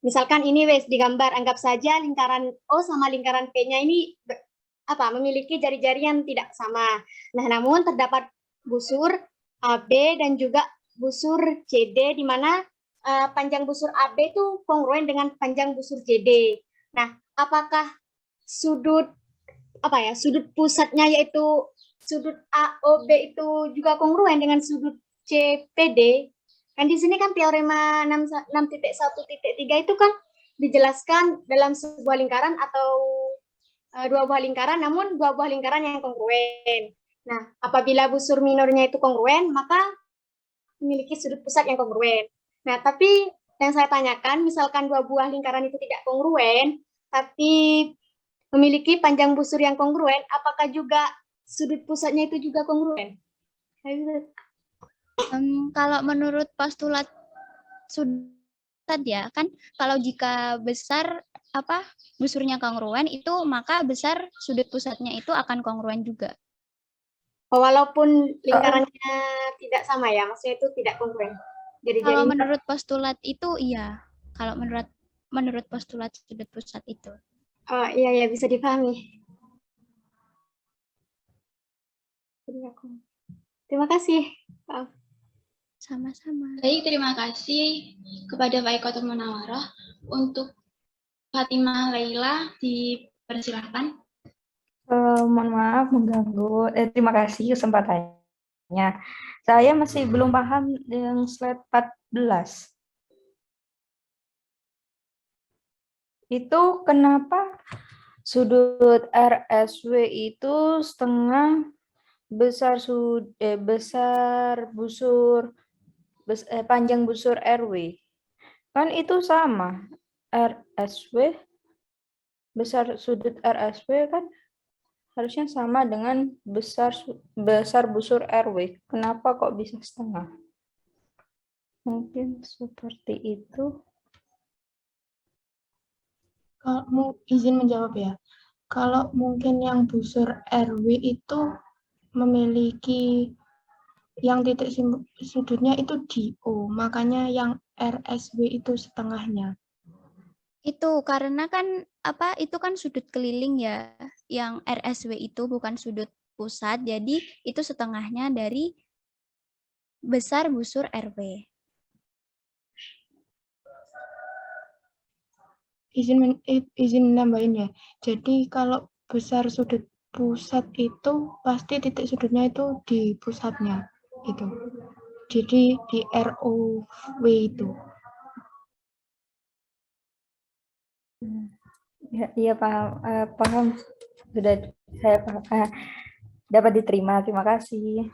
I: misalkan ini wes digambar, anggap saja lingkaran O sama lingkaran P-nya ini memiliki jari-jari yang tidak sama. Nah, namun terdapat busur AB dan juga busur CD di mana panjang busur AB itu kongruen dengan panjang busur CD. Nah, apakah sudut pusatnya yaitu sudut AOB itu juga kongruen dengan sudut CPD? Kan di sini kan teorema 6.1.3 itu kan dijelaskan dalam sebuah lingkaran atau dua buah lingkaran, namun dua buah lingkaran yang kongruen. Nah, apabila busur minornya itu kongruen, maka memiliki sudut pusat yang kongruen. Nah, tapi yang saya tanyakan, misalkan dua buah lingkaran itu tidak kongruen, tapi memiliki panjang busur yang kongruen, apakah juga sudut pusatnya itu juga kongruen?
B: Kalau menurut postulat sudut ya kan, kalau jika besar busurnya kongruen itu maka besar sudut pusatnya itu akan kongruen juga.
I: Walaupun lingkarannya tidak sama ya, maksudnya itu tidak kongruen.
B: Kalau menurut postulat itu iya. Kalau menurut postulat sudut pusat itu.
I: Oh iya bisa dipahami. Terima kasih.
B: Sama-sama.
A: Baik, terima kasih kepada Faikotul Munawaroh. Untuk Fatimah Laila, dipersilakan.
J: Mohon maaf mengganggu. Terima kasih kesempatannya. Saya masih belum paham yang slide 14. Itu kenapa sudut RSW itu setengah panjang busur RW. Kan itu sama. RSW besar sudut RSW kan harusnya sama dengan besar busur RW. Kenapa kok bisa setengah? Mungkin seperti itu.
E: Kalau izin menjawab ya. Kalau mungkin yang busur RW itu memiliki yang titik sudutnya itu di O, makanya yang RSW itu setengahnya.
B: Itu karena kan itu kan sudut keliling ya, yang RSW itu bukan sudut pusat, jadi itu setengahnya dari besar busur RW.
E: Izin nambahin ya. Jadi kalau besar sudut pusat itu pasti titik sudutnya itu di pusatnya gitu. Jadi di ROW itu.
J: Iya paham. Sudah saya paham. Dapat diterima. Terima kasih.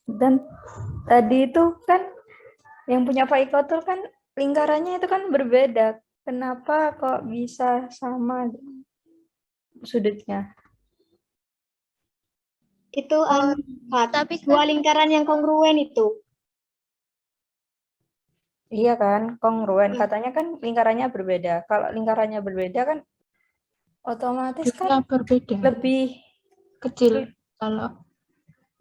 J: Dan tadi itu kan yang punya Pak Ikotul kan lingkarannya itu kan berbeda. Kenapa kok bisa sama sudutnya?
I: Itu
B: tapi
I: dua lingkaran yang kongruen itu.
J: Iya kan, kongruen. Katanya kan lingkarannya berbeda. Kalau lingkarannya berbeda kan otomatis kan
E: berbeda.
J: Lebih
E: kecil kalau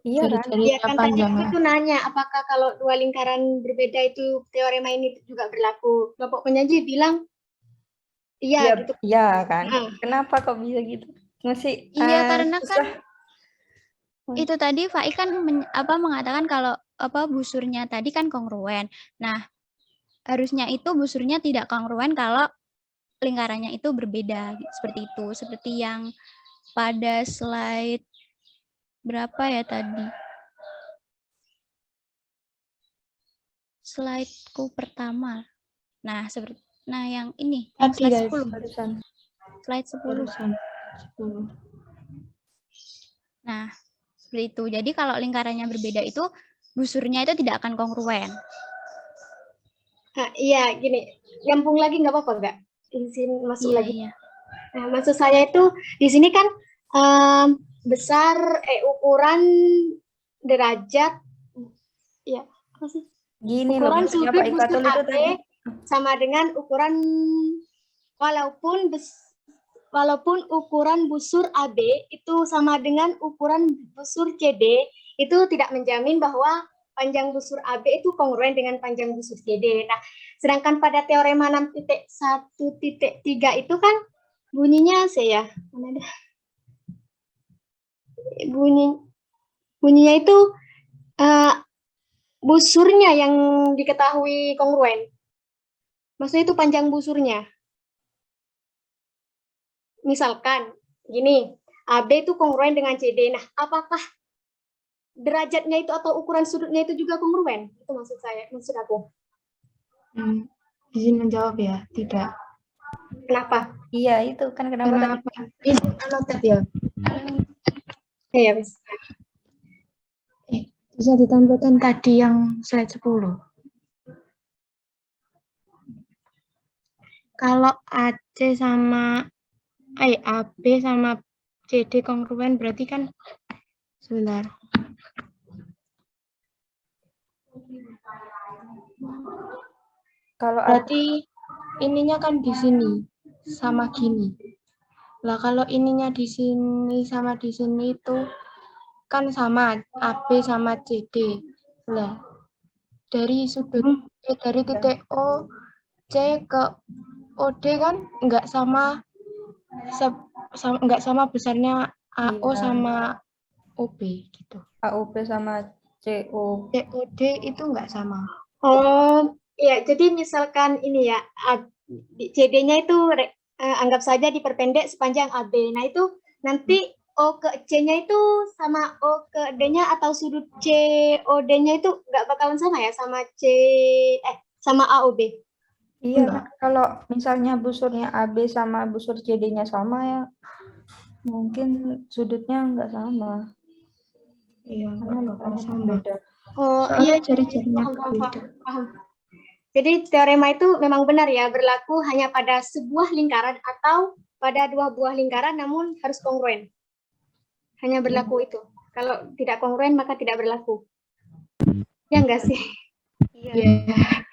J: iya kan?
I: Iya kan tadi itu nanya apakah kalau dua lingkaran berbeda itu teorema ini juga berlaku. Kelompok penyaji bilang iya gitu.
J: Iya kan. Kenapa kok bisa gitu? Masih
B: iya karena
J: susah.
B: Kan itu tadi Faik kan mengatakan kalau busurnya tadi kan kongruen. Nah, harusnya itu busurnya tidak kongruen kalau lingkarannya itu berbeda seperti itu. Seperti yang pada slide berapa ya tadi? Slide-ku pertama. Nah, yang ini, yang slide 10. Slide 10. Nah, seperti itu. Jadi kalau lingkarannya berbeda itu busurnya itu tidak akan kongruen.
I: Nah, iya, gini, nyambung lagi nggak apa-apa nggak? Izin masuk lagi.
B: Iya.
I: Nah, maksud saya itu di sini kan ukuran derajat, ya apa sih?
J: Gini
I: ukuran
J: loh,
I: sudut busur AB sama dengan ukuran walaupun ukuran busur AB itu sama dengan ukuran busur CD, itu tidak menjamin bahwa panjang busur AB itu kongruen dengan panjang busur CD. Nah, sedangkan pada teorema 6.1.3 itu kan bunyinya bunyinya itu busurnya yang diketahui kongruen. Maksudnya itu panjang busurnya. Misalkan gini, AB itu kongruen dengan CD. Nah, apakah derajatnya itu atau ukuran sudutnya itu juga kongruen? Itu maksud aku.
E: Izin menjawab ya, tidak.
I: Kenapa?
J: Iya, itu kan kenapa?
E: Ini anotet ya.
I: Iya, Mas.
E: Bisa ditampilkan tadi yang slide 10. Kalau AB sama CD kongruen berarti kan sebentar.
J: Kalau
E: berarti ininya kan di sini sama gini. Lah kalau ininya di sini sama di sini itu kan sama AB sama CD. Lah dari sudut dari titik O C ke OD kan nggak sama besarnya AO sama OB gitu.
J: AOB sama
E: COD itu nggak sama.
I: Oh, ya. Jadi misalkan ini ya, CD-nya itu anggap saja diperpendek sepanjang AB. Nah, itu nanti O ke C-nya itu sama O ke D-nya atau sudut COD-nya itu nggak bakalan sama ya sama sama AOB.
J: Iya, kan kalau misalnya busurnya AB sama busur CD-nya sama ya, mungkin sudutnya nggak sama.
E: Iya,
J: Karena
E: nggak bakal sama.
J: beda.
I: Oh
E: Soalnya
I: iya,
E: jari-jarinya
I: paham,
E: beda.
I: paham. Jadi teorema itu memang benar ya, berlaku hanya pada sebuah lingkaran atau pada dua buah lingkaran, namun harus kongruen. Hanya berlaku itu. Kalau tidak kongruen maka tidak berlaku. Ya enggak sih?
E: Iya.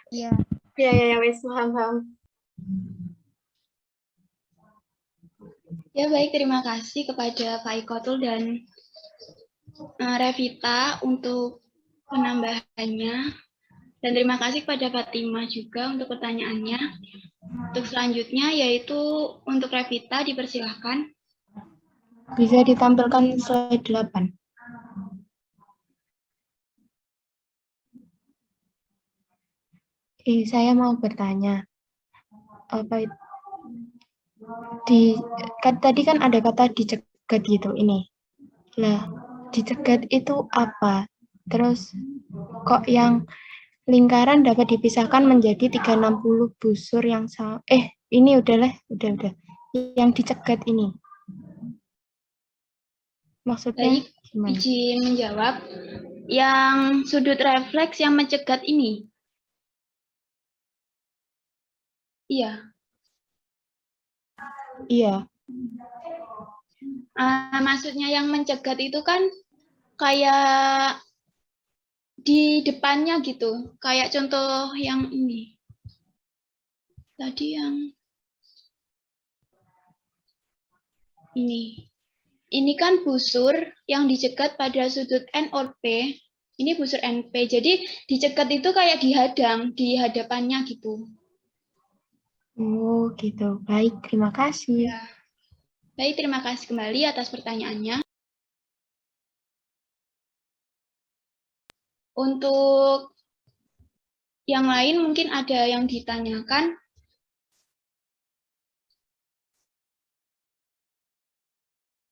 B: Iya.
I: Ya, wes, paham.
A: Ya baik, terima kasih kepada Pak Ikotul dan Revita untuk penambahannya. Dan terima kasih kepada Fatimah juga untuk pertanyaannya. Untuk selanjutnya yaitu untuk Revita dipersilahkan.
E: Bisa ditampilkan slide 8. Saya mau bertanya. Apa itu? Tadi kan ada kata dicegat gitu ini. Lah, dicegat itu apa? Terus kok yang lingkaran dapat dipisahkan menjadi 360 busur yang sama. Ini udah. Yang dicegat ini. Maksudnya
A: Baik,
E: gimana?
A: izin menjawab. Yang sudut refleks yang mencegat ini. Iya.
E: Iya.
A: Maksudnya yang mencegat itu kan kayak di depannya gitu. Kayak contoh yang ini. Tadi yang ini. Ini kan busur yang dicegat pada sudut N or P. Ini busur NP. Jadi dicegat itu kayak dihadang di hadapannya gitu.
E: Oh, gitu. Baik, terima kasih.
A: Ya. Baik, terima kasih kembali atas pertanyaannya. Untuk yang lain mungkin ada yang ditanyakan.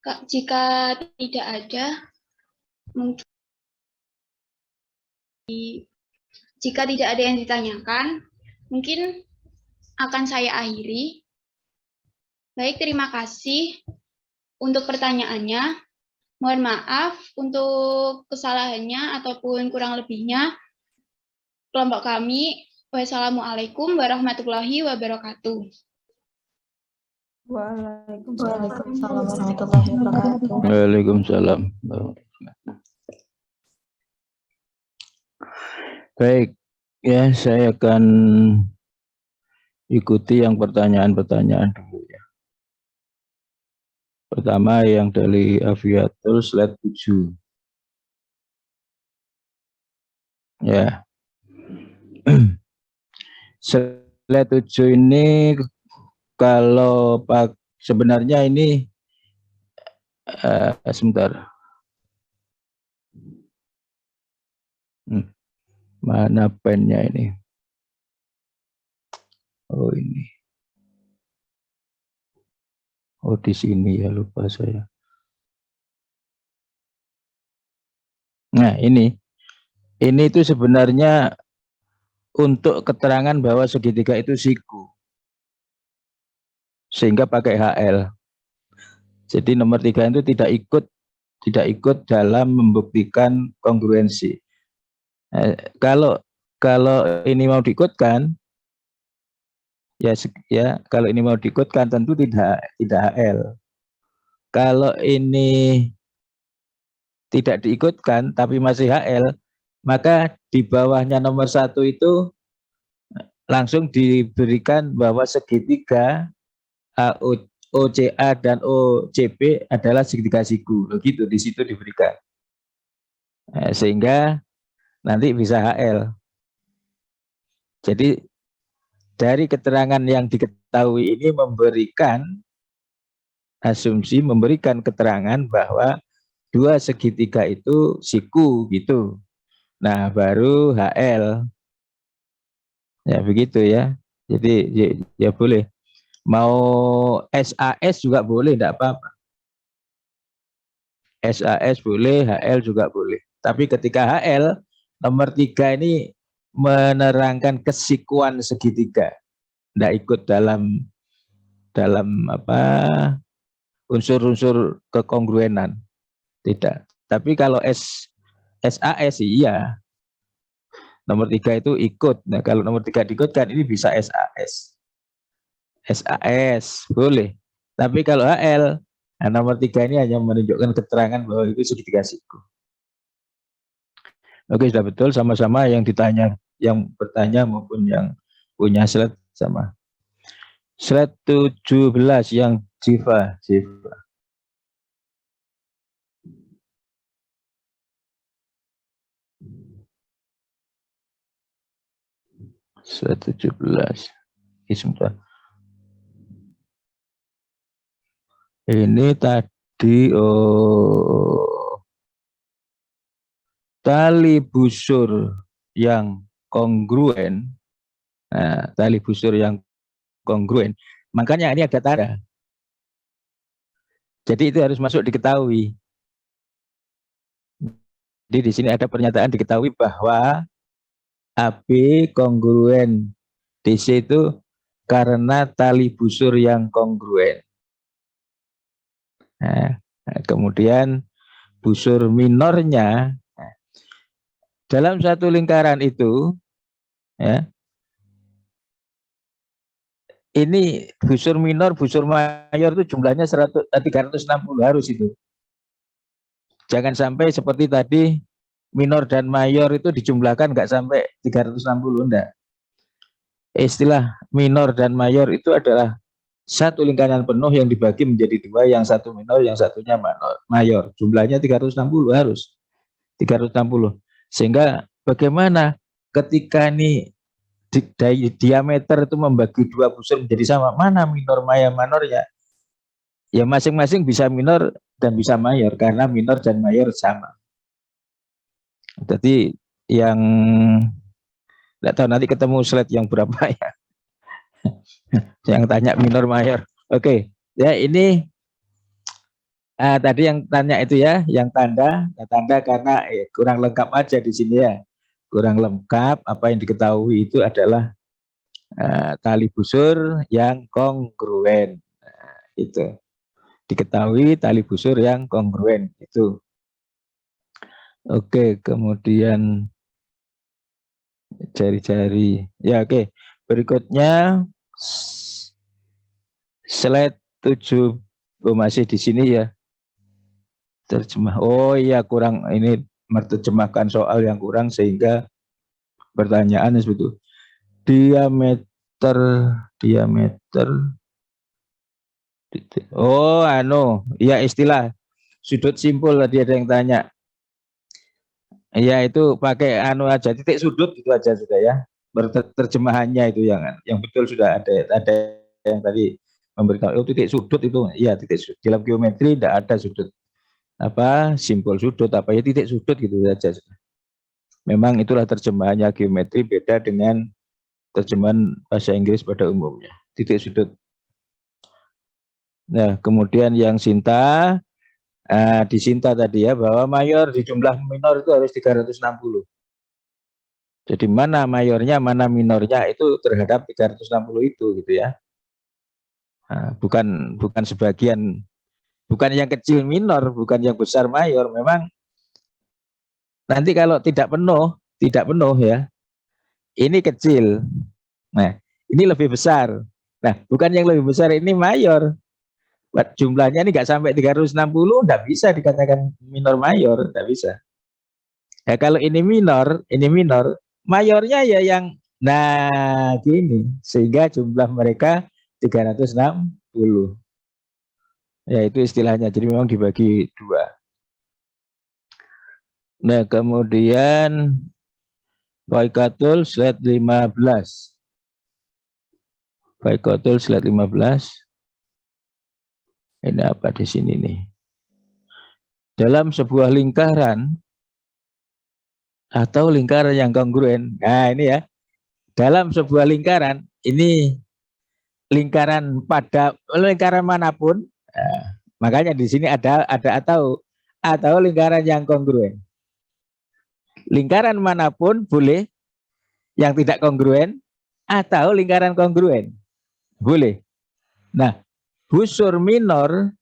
A: Jika tidak ada, mungkin jika tidak ada yang ditanyakan, mungkin akan saya akhiri. Baik, terima kasih untuk pertanyaannya. Mohon maaf untuk kesalahannya ataupun kurang lebihnya. Kelompok kami, wassalamualaikum warahmatullahi wabarakatuh.
E: Waalaikumsalam warahmatullahi wabarakatuh.
K: Waalaikumsalam. Baik, ya saya akan ikuti yang pertanyaan-pertanyaan dulu ya. Pertama yang dari Aviator slide 7. Ya. Slide 7 ini kalau sebenarnya ini sebentar. Mana pennya ini? Oh ini. Oh di sini ya, lupa saya. Nah ini itu sebenarnya untuk keterangan bahwa segitiga itu siku. Sehingga pakai HL. Jadi nomor 3 itu tidak ikut dalam membuktikan kongruensi. Kalau ini mau diikutkan, ya kalau ini mau diikutkan tentu tidak HL. Kalau ini tidak diikutkan tapi masih HL, maka di bawahnya nomor 1 itu langsung diberikan bahwa segitiga OCA dan OCB adalah segitiga siku. Begitu di situ diberikan. Sehingga nanti bisa HL. Jadi dari keterangan yang diketahui ini memberikan keterangan bahwa dua segitiga itu siku gitu. Nah, baru HL. Ya begitu ya. Jadi ya boleh. Mau SAS juga boleh, enggak apa-apa. SAS boleh, HL juga boleh. Tapi ketika HL, nomor 3 ini menerangkan kesikuan segitiga. Tidak ikut dalam apa unsur-unsur kekongruenan. Tidak. Tapi kalau SAS iya. Nomor 3 itu ikut. Nah, kalau nomor 3 diikutkan ini bisa SAS. SAS boleh. Tapi kalau HL, nah nomor 3 ini hanya menunjukkan keterangan bahwa itu segitiga siku. Oke, sudah betul sama-sama yang ditanya, yang bertanya maupun yang punya slide sama. Slide 17 yang Jiva. Slide 17. Sebentar. Ini tadi tali busur yang kongruen. Nah, tali busur yang kongruen. Makanya ini ada tanda. Jadi itu harus masuk diketahui. Jadi di sini ada pernyataan diketahui bahwa AB kongruen DC itu karena tali busur yang kongruen. Nah, kemudian busur minornya dalam satu lingkaran itu, ya, ini busur minor, busur mayor itu jumlahnya 360 harus itu. Jangan sampai seperti tadi minor dan mayor itu dijumlahkan nggak sampai 360, enggak. Istilah minor dan mayor itu adalah satu lingkaran penuh yang dibagi menjadi 2, yang satu minor, yang satunya mayor. Jumlahnya 360 harus. 360. Sehingga bagaimana ketika ini diameter itu membagi 2 busur menjadi sama, mana minor mayornya? Ya masing-masing bisa minor dan bisa mayor karena minor dan mayor sama. Jadi yang tidak tahu nanti ketemu slide yang berapa ya. Yang tanya minor mayor. Oke, ya ini tadi yang tanya itu ya, yang tanda karena kurang lengkap aja di sini ya. Kurang lengkap, apa yang diketahui itu adalah tali busur yang kongruen. Itu. Diketahui tali busur yang kongruen itu. Oke, kemudian jari-jari. Ya, oke. Berikutnya slide 7. Masih di sini ya. Terjemah. Oh iya, kurang ini menerjemahkan soal yang kurang sehingga pertanyaan sebetulnya diameter. Oh, ya istilah sudut simpul tadi ada yang tanya. Ya itu pakai aja, titik sudut itu aja sudah ya. Terjemahannya itu yang betul sudah ada yang tadi memberitahu titik sudut itu ya, titik sudut. Dalam geometri tidak ada sudut simpul sudut ya, titik sudut gitu saja. Memang itulah terjemahannya geometri, beda dengan terjemahan bahasa Inggris pada umumnya, titik sudut. Nah, kemudian yang Sinta di Sinta tadi ya, bahwa mayor di jumlah minor itu harus 360. Jadi mana mayornya, mana minornya itu terhadap 360 itu gitu ya. Nah, bukan sebagian, bukan yang kecil minor, bukan yang besar mayor. Memang nanti kalau tidak penuh ya, ini kecil. Nah, ini lebih besar. Nah, bukan yang lebih besar ini mayor. Jumlahnya ini nggak sampai 360, nggak bisa dikatakan minor mayor, nggak bisa. Ya kalau ini minor, mayornya ya yang gini, sehingga jumlah mereka 360. Ya itu istilahnya, jadi memang dibagi 2. Nah kemudian Baikatul slide 15. Baikatul slide 15. Ini apa di sini nih? Dalam sebuah lingkaran atau lingkaran yang kongruen. Nah, ini ya. Dalam sebuah lingkaran, ini lingkaran manapun. Nah, makanya di sini ada atau atau lingkaran yang kongruen. Lingkaran manapun boleh yang tidak kongruen atau lingkaran kongruen. Boleh. Nah, busur minor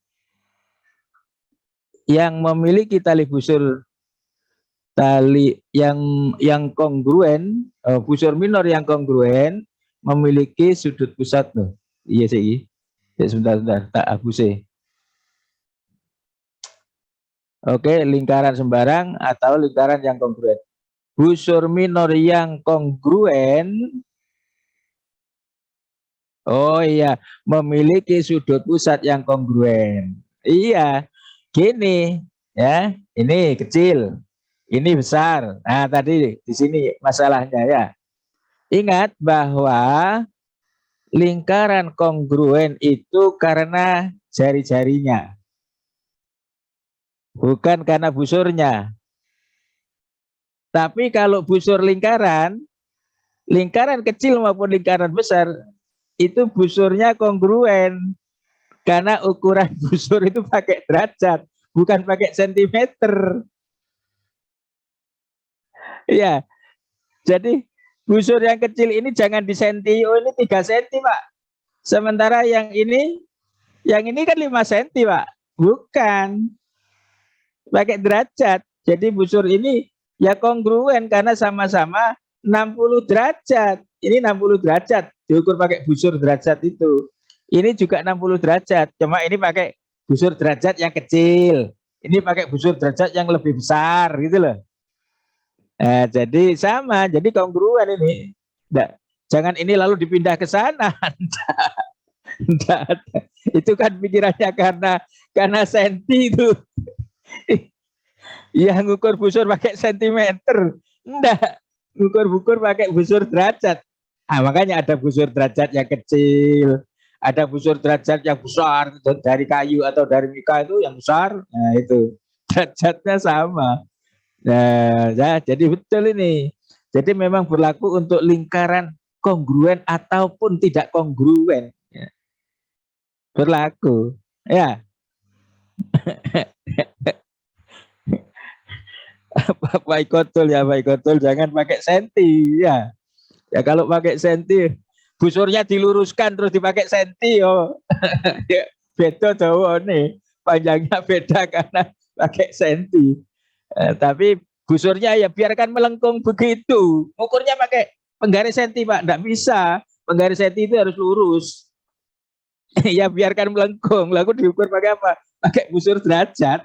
K: yang memiliki tali busur yang kongruen, busur minor yang kongruen memiliki sudut pusat loh. Iya sih. Ya, sebentar tak hapus. Oke, lingkaran sembarang atau lingkaran yang kongruen. Busur minor yang kongruen, oh iya, memiliki sudut pusat yang kongruen. Iya, gini ya, ini kecil, ini besar. Nah, tadi di sini masalahnya ya. Ingat bahwa lingkaran kongruen itu karena jari-jarinya, bukan karena busurnya. Tapi kalau busur lingkaran kecil maupun lingkaran besar, itu busurnya kongruen. Karena ukuran busur itu pakai derajat, bukan pakai sentimeter. Iya. Jadi busur yang kecil ini jangan di senti, oh ini 3 senti, Pak. Sementara yang ini kan 5 senti, Pak. Bukan. Pakai derajat. Jadi busur ini ya kongruen karena sama-sama 60 derajat. Ini 60 derajat, diukur pakai busur derajat itu. Ini juga 60 derajat, cuma ini pakai busur derajat yang kecil. Ini pakai busur derajat yang lebih besar gitu loh. Jadi sama, jadi kongruen ini. Nggak, jangan ini lalu dipindah ke sana. Nggak ada. Itu kan pikirannya karena senti itu. Ya ngukur busur pakai sentimeter. Enggak, ngukur pakai busur derajat. Makanya ada busur derajat yang kecil, ada busur derajat yang besar dari kayu atau dari mika itu yang besar. Nah, itu derajatnya sama. Nah, ya, jadi betul ini. Jadi memang berlaku untuk lingkaran kongruen ataupun tidak kongruen. Ya. Berlaku. Ya. Pak Ikotul ya, Pak Ikotul jangan pakai senti ya. Ya kalau pakai senti busurnya diluruskan terus dipakai senti oh. Ya, beda jauh nih, panjangnya beda karena pakai senti. Tapi busurnya ya biarkan melengkung begitu. Ukurnya pakai penggaris senti, Pak, enggak bisa. Penggaris senti itu harus lurus. Ya biarkan melengkung. Lalu diukur pakai apa? Pakai busur derajat.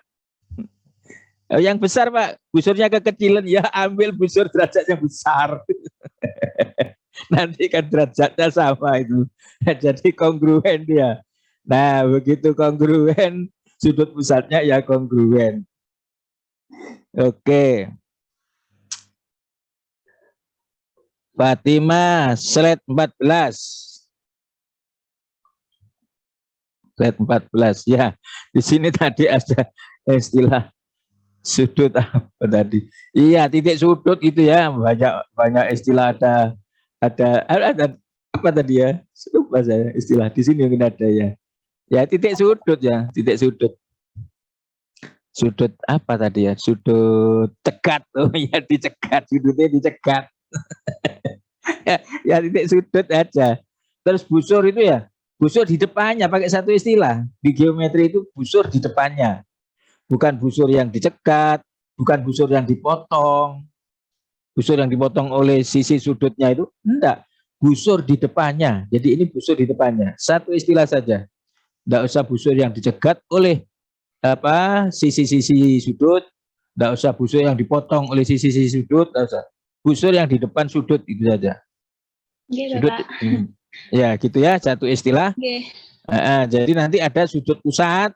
K: Yang besar, Pak, busurnya kekecilan, ya ambil busur derajat yang besar. Nanti kan derajatnya sama itu. Jadi kongruen dia. Nah, begitu kongruen, sudut pusatnya ya kongruen. Oke. Fatimah, slide 14. Slide 14 ya. Di sini tadi ada istilah sudut apa tadi? Iya, titik sudut itu ya, banyak istilah ada apa tadi ya? Lupa saya istilah di sini mungkin ada ya. Ya titik sudut ya, titik sudut. Sudut apa tadi ya? Sudut cegat. Oh ya dicegat, sudutnya dicegat. Ya titik sudut aja. Terus busur itu ya, busur di depannya pakai satu istilah. Di geometri itu busur di depannya. Bukan busur yang dicegat, bukan busur yang dipotong. Busur yang dipotong oleh sisi sudutnya itu enggak, busur di depannya. Jadi ini busur di depannya. Satu istilah saja. Enggak usah busur yang dicegat oleh sisi-sisi sudut, enggak usah busur yang dipotong oleh sisi-sisi sudut, enggak usah. Busur yang di depan sudut itu saja.
A: Gitu,
K: sudut,
A: Pak.
K: ya gitu ya, satu istilah.
A: Okay.
K: Jadi nanti ada sudut pusat.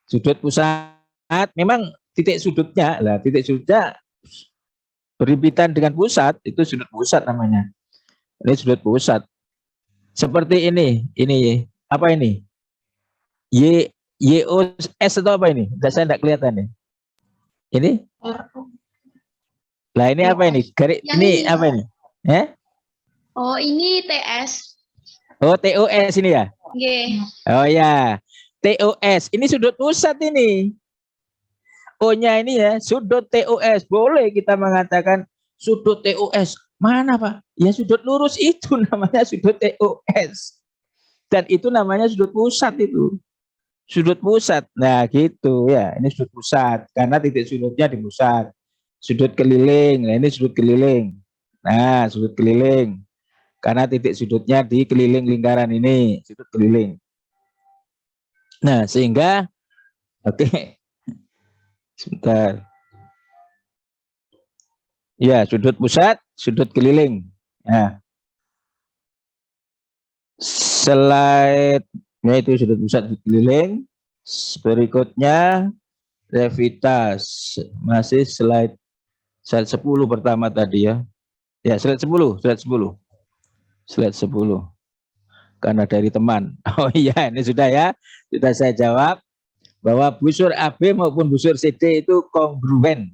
K: Sudut pusat memang titik sudutnya lah, titik sudutnya berhimpitan dengan pusat, itu sudut pusat namanya. Ini sudut pusat. Seperti ini apa ini? YOS atau apa ini? Saya tidak kelihatan nih. Ini? Lah ini apa ini? Garis ini apa ini?
A: Oh, ini TS.
K: Oh, TOS ini ya?
A: Okay.
K: Oh ya, TOS. Ini sudut pusat ini. O-nya ini ya, sudut TOS. Boleh kita mengatakan sudut TOS. Mana Pak? Ya sudut lurus itu namanya sudut TOS. Dan itu namanya sudut pusat itu. Sudut pusat. Nah gitu ya, ini sudut pusat. Karena titik sudutnya di pusat. Sudut keliling, nah ini sudut keliling. Nah sudut keliling. Karena titik sudutnya di keliling lingkaran ini. Sudut keliling. Nah sehingga, oke. Sebentar. Ya, sudut pusat, sudut keliling. Nah, slide itu sudut pusat, sudut keliling. Berikutnya revitas. Masih slide 10 pertama tadi ya. Ya, slide 10. Slide 10. Karena dari teman. Oh iya, ini sudah ya. Sudah saya jawab bahwa busur AB maupun busur CD itu kongruen.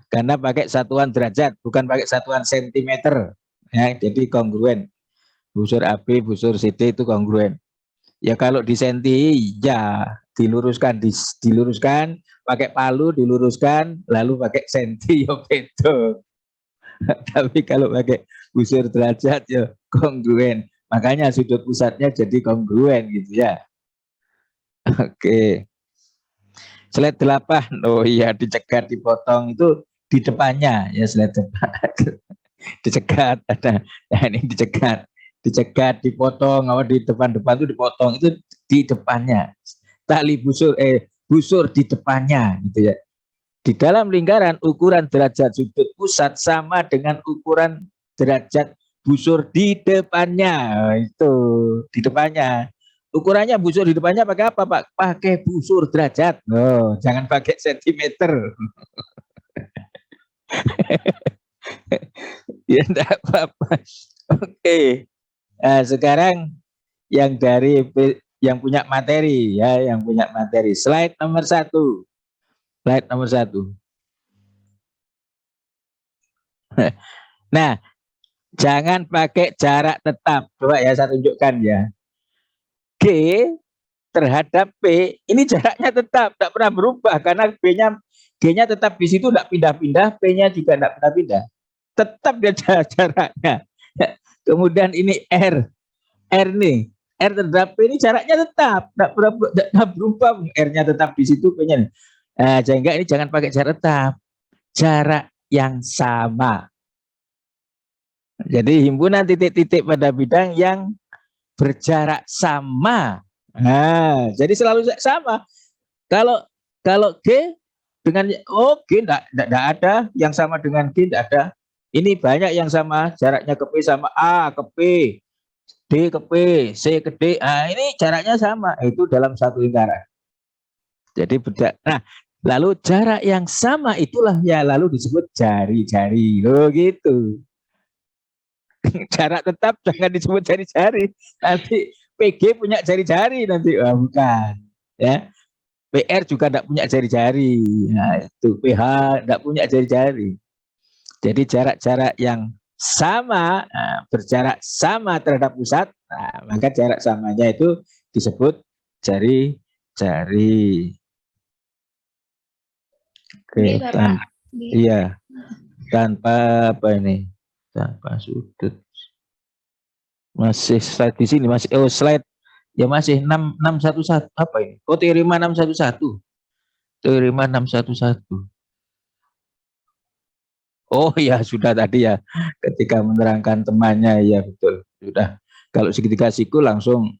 K: Karena pakai satuan derajat, bukan pakai satuan sentimeter. Ya, jadi kongruen. Busur AB, busur CD itu kongruen. Ya kalau di senti, ya diluruskan, pakai palu diluruskan, lalu pakai senti, ya beda. Tapi kalau pakai busur derajat, ya kongruen. Makanya sudut pusatnya jadi kongruen gitu ya. Oke. Slide 8, oh iya dicegat, dipotong itu di depannya ya, slide depan. Dicegat ada, nah ini dicegat, dipotong, di depan itu dipotong, itu di depannya. Tali busur di depannya gitu ya. Di dalam lingkaran ukuran derajat sudut pusat sama dengan ukuran derajat busur di depannya. Nah, itu di depannya. Ukurannya busur di depannya pakai apa Pak? Pakai busur derajat. Oh, jangan pakai sentimeter. Ya enggak apa-apa. Oke. Nah, sekarang yang punya materi ya, yang punya materi. Slide nomor 1. Slide nomor 1. Nah, jangan pakai jarak tetap. Coba ya saya tunjukkan ya. G terhadap P ini jaraknya tetap, tidak pernah berubah karena G-nya tetap di situ, tidak pindah-pindah, P-nya juga tidak pindah-pindah, tetap dia jaraknya. Kemudian ini R nih, R terhadap P ini jaraknya tetap, tidak berubah, R-nya tetap di situ, P-nya. Nah, sehingga ini jangan pakai jarak tetap, jarak yang sama. Jadi himpunan titik-titik pada bidang yang berjarak sama. Nah, jadi selalu sama. Kalau G dengan G enggak ada yang sama dengan G, enggak ada. Ini banyak yang sama, jaraknya ke P sama A ke P, D ke P, C ke D. Nah, ini jaraknya sama, itu dalam satu lingkaran. Jadi nah, lalu jarak yang sama itulah ya lalu disebut jari-jari. Loh gitu. Jarak tetap jangan disebut jari-jari. Nanti PG punya jari-jari nanti. Bukan. Ya. PR juga tidak punya jari-jari. Nah, itu PH tidak punya jari-jari. Jadi jarak-jarak yang sama, berjarak sama terhadap pusat, maka jarak samanya itu disebut jari-jari. Oke, iya. Tanpa apa ini? Tanpa sudut. Masih slide di sini, masih slide ya, masih 611 apa ini? Oh, teorema 611. Teorema 611. Oh ya, sudah tadi ya, ketika menerangkan temannya ya betul. Sudah. Kalau segitiga siku langsung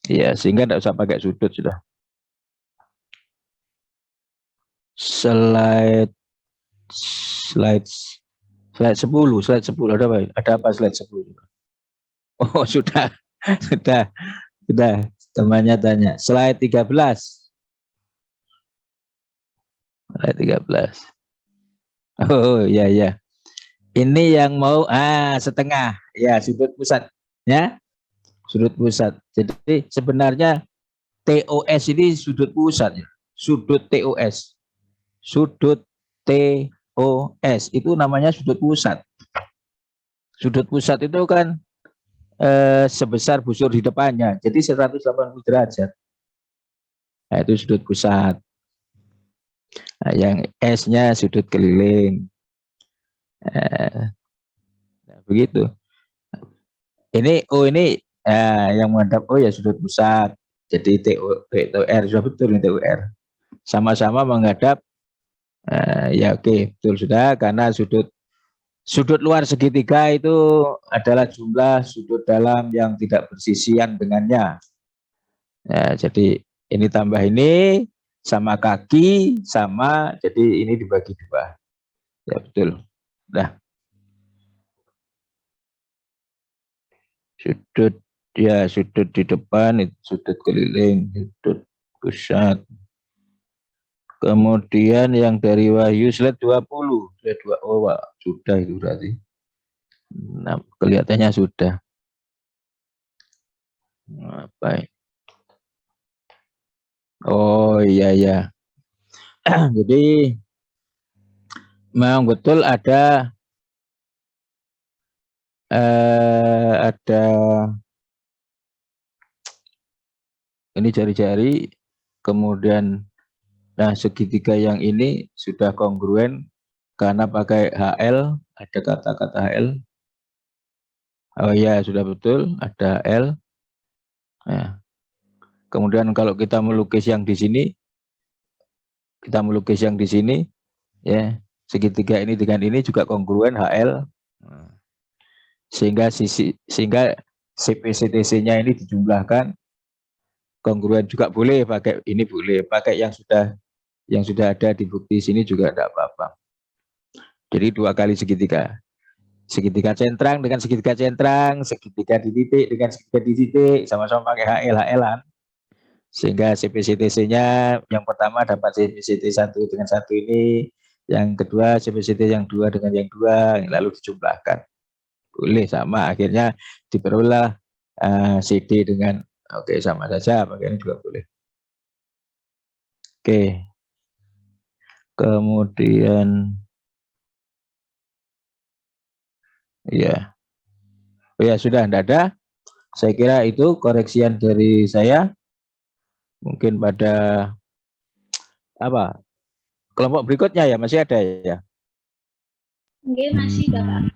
K: ya, sehingga tidak usah pakai sudut sudah. Slide 10 ada apa slide 10? Oh sudah temannya tanya. Slide 13. Slide 13. Oh ya. Ini yang mau setengah ya, sudut pusat ya. Sudut pusat. Jadi sebenarnya TOS ini sudut pusat ya. Sudut TOS. Sudut TOS itu namanya sudut pusat. Sudut pusat itu kan sebesar busur di depannya, jadi 180 derajat. Nah, itu sudut pusat. Nah, yang S-nya sudut keliling. Nah, begitu. Ini O ini yang menghadap O ya sudut pusat. Jadi TUR sudah betul ini TUR. Sama-sama menghadap ya oke, betul sudah, karena sudut luar segitiga itu adalah jumlah sudut dalam yang tidak bersisian dengannya. Ya, jadi ini tambah ini sama kaki sama, jadi ini dibagi dua. Ya betul. Nah, sudut di depan itu sudut keliling, sudut pusat. Kemudian yang dari Wahyu slide 20, slide 2, oh sudah itu berarti. Nah, kelihatannya sudah. Apa? Oh iya ya. Jadi memang betul ada ini jari-jari, kemudian nah segitiga yang ini sudah kongruen karena pakai HL, ada kata-kata HL. Oh ya sudah betul, ada L. Nah, kemudian kalau kita melukis yang di sini, ya segitiga ini dengan ini juga kongruen HL. Sehingga CPCTC-nya ini dijumlahkan, kongruen juga boleh pakai ini, boleh pakai yang sudah ada di bukti sini juga tidak apa-apa. Jadi 2 kali segitiga. Segitiga centrang dengan segitiga centrang, segitiga di titik dengan segitiga di titik, sama-sama pakai HL-an. Sehingga CPCTC-nya yang pertama dapat CPCT 1 dengan 1 ini, yang kedua CPCT yang 2 dengan yang 2, lalu dijumlahkan. Boleh sama, akhirnya diperoleh CD dengan oke sama saja, pakai ini juga boleh. Oke. Kemudian ya. Oh ya sudah, tidak ada. Saya kira itu koreksian dari saya. Mungkin pada kelompok berikutnya ya masih ada ya.
G: Oke, masih Bapak.